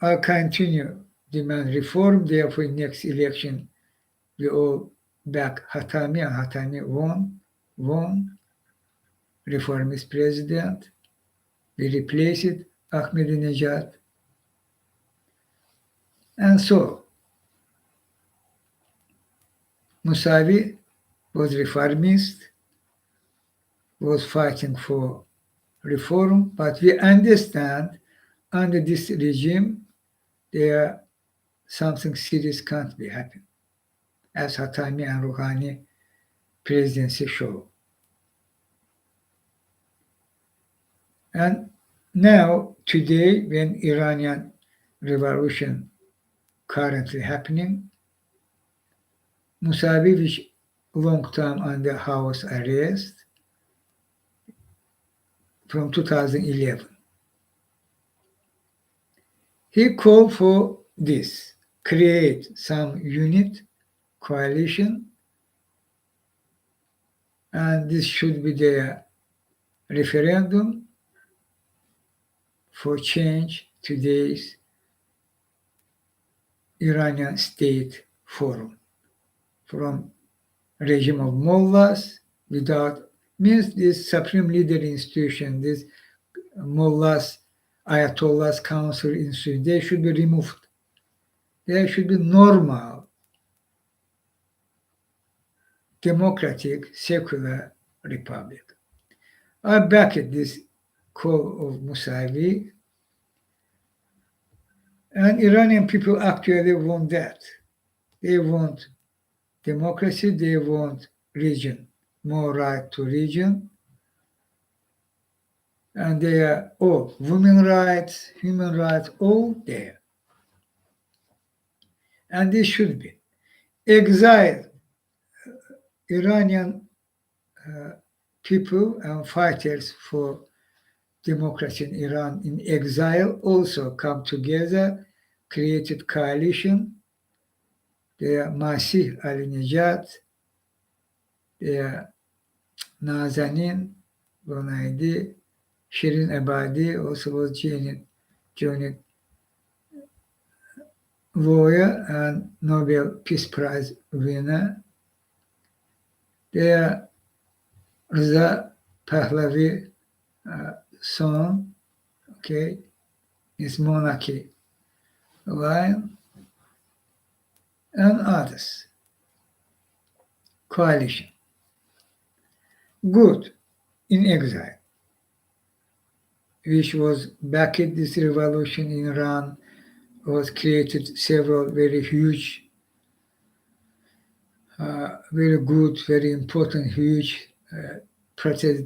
I continue demand reform. Therefore, in next election, we all back Hatami, and Hatami won. Reformist president. We replaced Ahmadinejad. And so, Musavi was reformist, was fighting for reform, but we understand under this regime, there something serious can't be happen, as Hatami and Rouhani presidency show. And now, today, when Iranian revolution currently happening, Musavi, which long time under house arrest from 2011, he called for this, create some unit, coalition, and this should be the referendum for change today's Iranian state forum from regime of mullahs without means this supreme leader institution, this mullahs, ayatollahs council institution, they should be removed. There should be normal, democratic, secular republic. I back at this call of Musavi, and Iranian people actually want that. They want democracy, they want region, more right to region, and they are all women rights, human rights, all there. And this should be. Exile Iranian people and fighters for democracy in Iran in exile also come together, created coalition. They are Masih Ali-Nejad, they are Nazanin Bonaidi, Shirin Ebadi also was joined lawyer and Nobel Peace Prize winner. They are Reza Pahlavi son, okay, is monarchy line, and others. Coalition. Good in exile, which was back at this revolution in Iran, was created several very huge, very good, very important, huge protest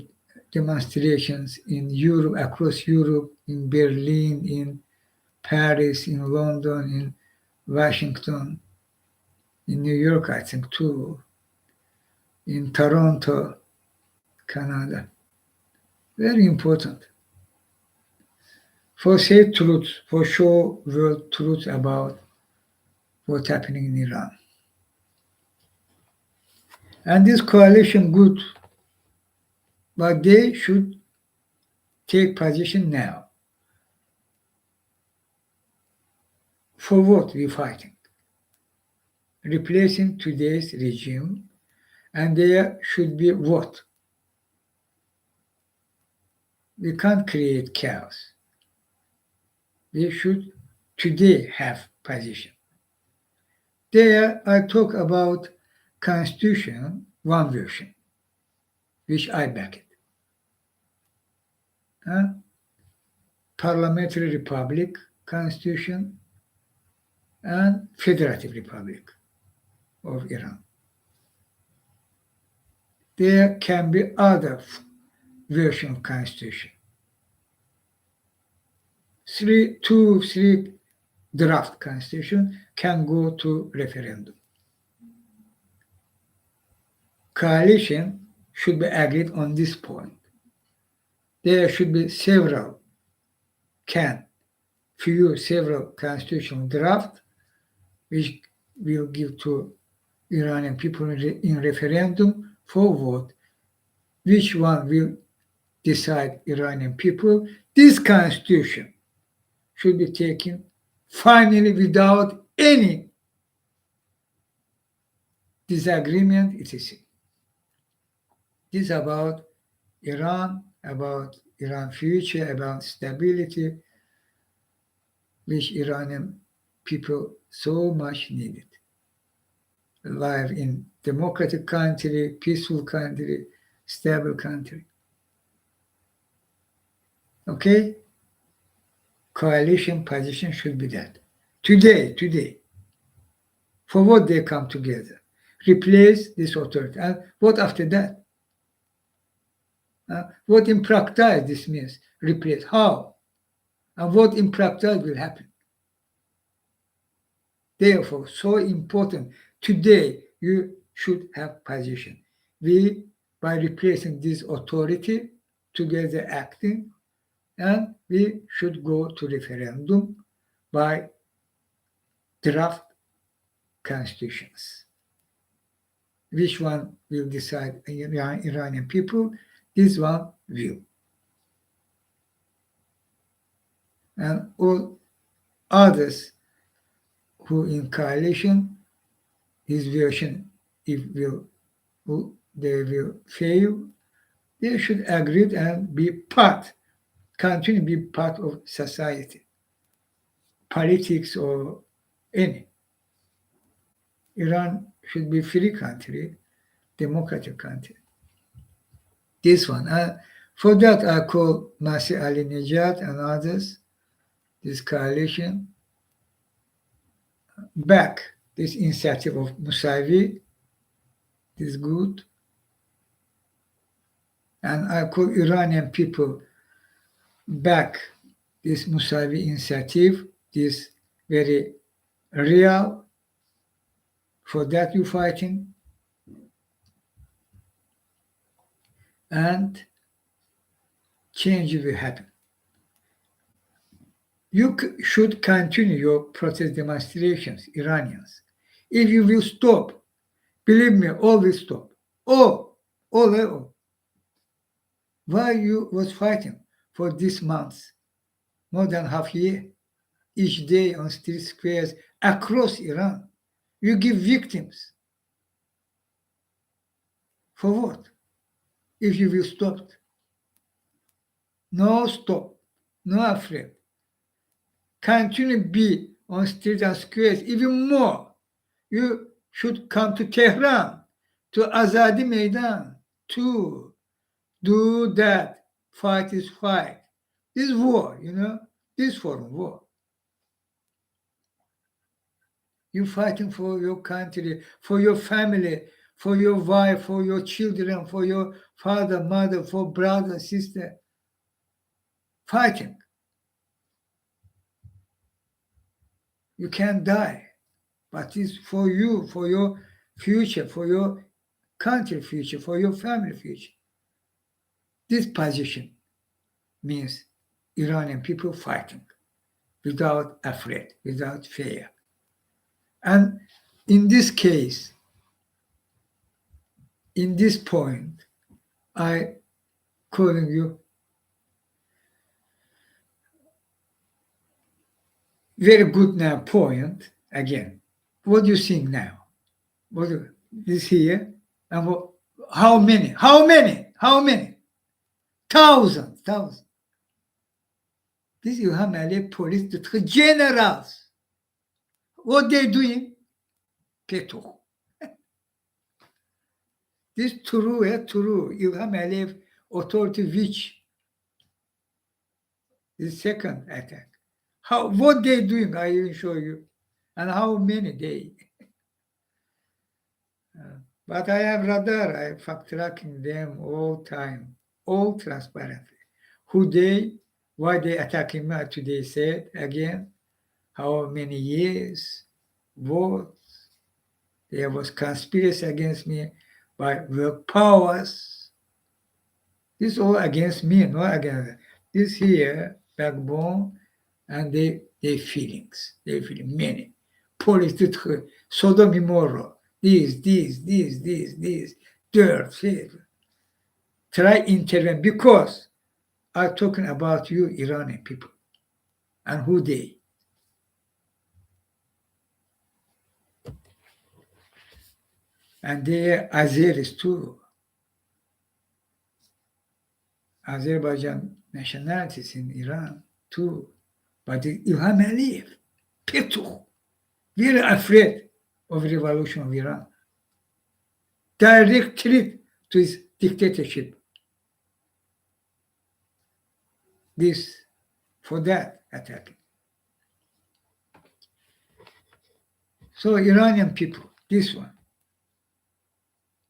demonstrations in Europe, across Europe, in Berlin, in Paris, in London, in Washington, in New York, I think too, in Toronto, Canada. Very important. For say truth, for show world truth about what's happening in Iran. And this coalition good, but they should take position now. For what we're fighting? Replacing today's regime, and there should be what? We can't create chaos. We should today have position. There I talk about constitution, one version, which I back it. Parliamentary republic constitution and federative republic of Iran. There can be other version of constitution. Three draft constitution can go to referendum. Coalition should be agreed on this point. There should be several constitutional draft which will give to Iranian people in referendum for vote. Which one will decide Iranian people? This constitution should be taken finally without any disagreement, etc. This is about Iran future, about stability, which Iranian people so much needed. Live in democratic country, peaceful country, stable country. Okay? coalition position should be that. Today, for what they come together? Replace this authority. And what after that? What in practice this means? Replace. How? And what in practice will happen? Therefore, so important. Today, you should have position. We, by replacing this authority, together acting, and we should go to referendum by draft constitutions. Which one will decide Iranian people? This one will. And all others who in coalition, his version, if they will fail, they should agree and be continue to be part of society, politics or any. Iran should be free country, democratic country. This one. For that, I call Masih Alinejad and others, this coalition, back this initiative of Musavi. Is good. And I call Iranian people back this Musavi initiative, this very real. For that you're fighting. And change will happen. You should continue your protest demonstrations, Iranians. If you will stop, believe me, all will stop. All. Why you was fighting for this month, more than half year, each day on street squares across Iran? You give victims. For what? If you will stop. No stop. No afraid. Continue to be on streets and squares even more. You should come to Tehran, to Azadi Maidan, to do that. Fight is fight. This is war, this form of war. You're fighting for your country, for your family, for your wife, for your children, for your father, mother, for brother, sister. Fighting. You can die, but it's for you, for your future, for your country future, for your family future. This position means Iranian people fighting without afraid, without fear. And in this case, in this point, I calling you very good now point again. What do you think now? What this here? And what, how many? Thousands. This İlham Aliyev police generals. What they doing? Peto. This true. İlham Aliyev authority which the second attack. What they doing? I will show you. And how many they. But I have radar. I fact tracking them all time, all transparently. Who they, why they attacking me today said again, how many years, what, there was conspiracy against me by work powers. This all against me, not against them. This here, backbone, and they feelings. They feel many. Police, Sodom and Gomorrah, this, dirt, try intervene because I'm talking about you Iranian people and who they. And they are Azeris too. Azerbaijan nationalities in Iran too. But İlham Aliyev, Petuch, very afraid of revolution of Iran. Direct threat to his dictatorship. This, for that, attacking. So Iranian people, this one,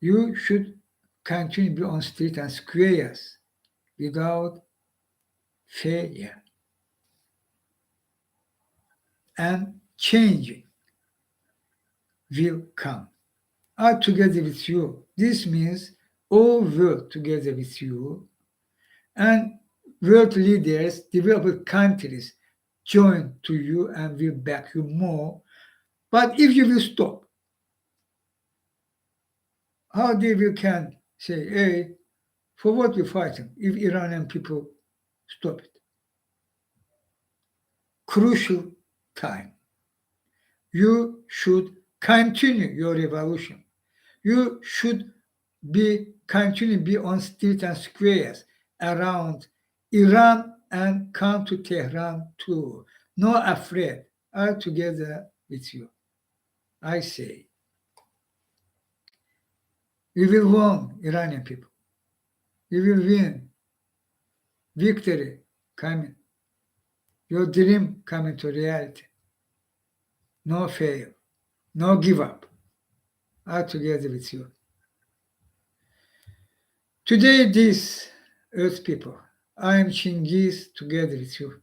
you should continue to be on street and squares without failure. And changing will come. Are together with you. This means all work together with you, and world leaders, developed countries join to you and will back you more. But if you will stop, how they will can say, hey, for what you're fighting if Iranian people stop it? Crucial time. You should continue your revolution. You should continue be on streets and squares around Iran and come to Tehran too. Not afraid. All together with you. I say, we will win, Iranian people. We will win. Victory coming. Your dream coming to reality. No fail. No give up. All together with you. Today, this Earth people, I am Chinghiz together with you.